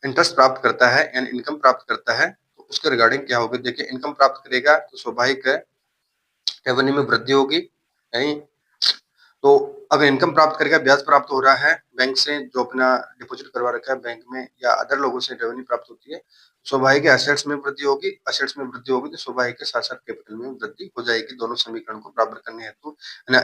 इंटरेस्ट प्राप्त करता है यानी इनकम प्राप्त करता है तो उसके रिगार्डिंग क्या होगा। देखिए इनकम प्राप्त करेगा तो स्वाभाविक है रेवेन्यू में वृद्धि होगी, यानी तो अगर इनकम प्राप्त करेगा ब्याज प्राप्त हो रहा है बैंक से जो अपना डिपॉजिट करवा रखा है बैंक में या अदर लोगों से रेवेन्यू प्राप्त होती है, स्वाभाविक एसेट्स में वृद्धि होगी, एसेट्स में वृद्धि होगी तो स्वाभाविक के साथ साथ कैपिटल में वृद्धि हो जाएगी दोनों समीकरण को बराबर करने हेतु।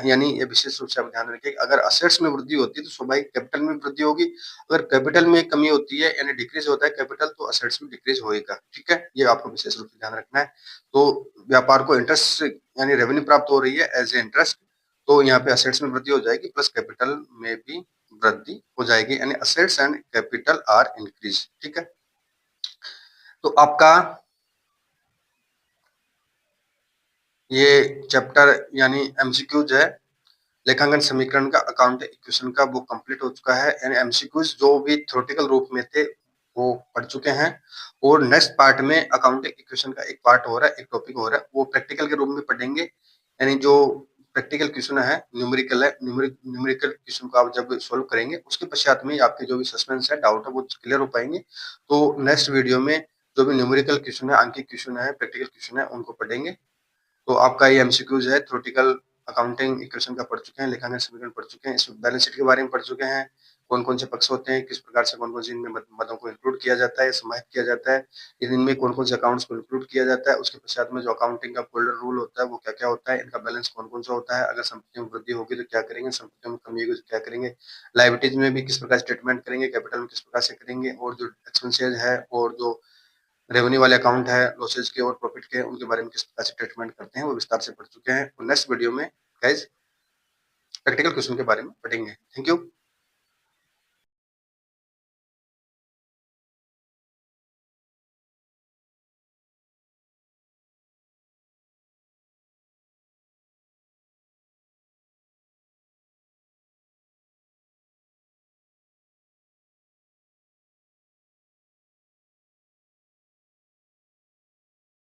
यानी ये विशेष रूप से आप ध्यान रखिए, अगर एसेट्स में वृद्धि होती है तो स्वाभाविक कैपिटल में वृद्धि होगी, अगर कैपिटल में कमी होती है यानी डिक्रीज होता है कैपिटल तो एसेट्स में डिक्रीज होएगा, ठीक है, ये आपको विशेष रूप से ध्यान रखना है। तो व्यापार को इंटरेस्ट यानी रेवेन्यू प्राप्त हो रही है एज ए इंटरेस्ट तो यहाँ पे असेट्स में वृद्धि हो जाएगी प्लस कैपिटल में भी वृद्धि हो जाएगी, यानी assets and capital R increase, ठीक है। तो आपका ये चैप्टर यानी एमसीक्यूज है लेखांकन समीकरण का अकाउंटिंग इक्वेशन का वो कंप्लीट हो चुका है, यानी एमसीक्यूज जो भी थ्योरेटिकल रूप में थे वो पढ़ चुके हैं और नेक्स्ट पार्ट में अकाउंटिंग इक्वेशन का एक पार्ट हो रहा है एक टॉपिक हो रहा है वो प्रैक्टिकल के रूप में पढ़ेंगे, यानी जो प्रैक्टिकल क्वेश्चन है न्यूमेरिकल है न्यूमेरिकल क्वेश्चन को आप जब सॉल्व करेंगे उसके पश्चात में आपके जो भी सस्पेंस है डाउट है वो क्लियर हो पाएंगे। तो नेक्स्ट वीडियो में जो भी न्यूमेरिकल क्वेश्चन है अंकित क्वेश्चन है प्रैक्टिकल क्वेश्चन है उनको पढ़ेंगे। तो आपका ये एमसीक्यूज है थ्योरेटिकल अकाउंटिंग इक्वेशन का पढ़ चुके हैं, लेखांकन समीकरण पढ़ चुके हैं, इसमें बैलेंस शीट के बारे में पढ़ चुके हैं, कौन कौन से पक्ष होते हैं, किस प्रकार से कौन कौन से इनमें मदों को इंक्लूड किया जाता है समाहित किया जाता है, इनमें कौन कौन से अकाउंट्स को इंक्लूड किया जाता है, उसके पश्चात में जो अकाउंटिंग का गोल्डन रूल होता है वो क्या क्या होता है, इनका बैलेंस कौन कौन सा होता है, अगर संपत्ति में वृद्धि होगी तो क्या करेंगे, संपत्ति में कमी होगी तो क्या करेंगे, लाइबिलिटीज में भी किस प्रकार स्टेटमेंट करेंगे, कैपिटल में किस प्रकार से करेंगे और जो एक्सपेंसेज है और जो रेवेन्यू वाले अकाउंट है लॉसेज के और प्रॉफिट के उनके बारे में किस प्रकार से ट्रीटमेंट करते हैं वो विस्तार से पढ़ चुके हैं। नेक्स्ट वीडियो में गाइस प्रैक्टिकल क्वेश्चन के बारे में पढ़ेंगे। Thank you.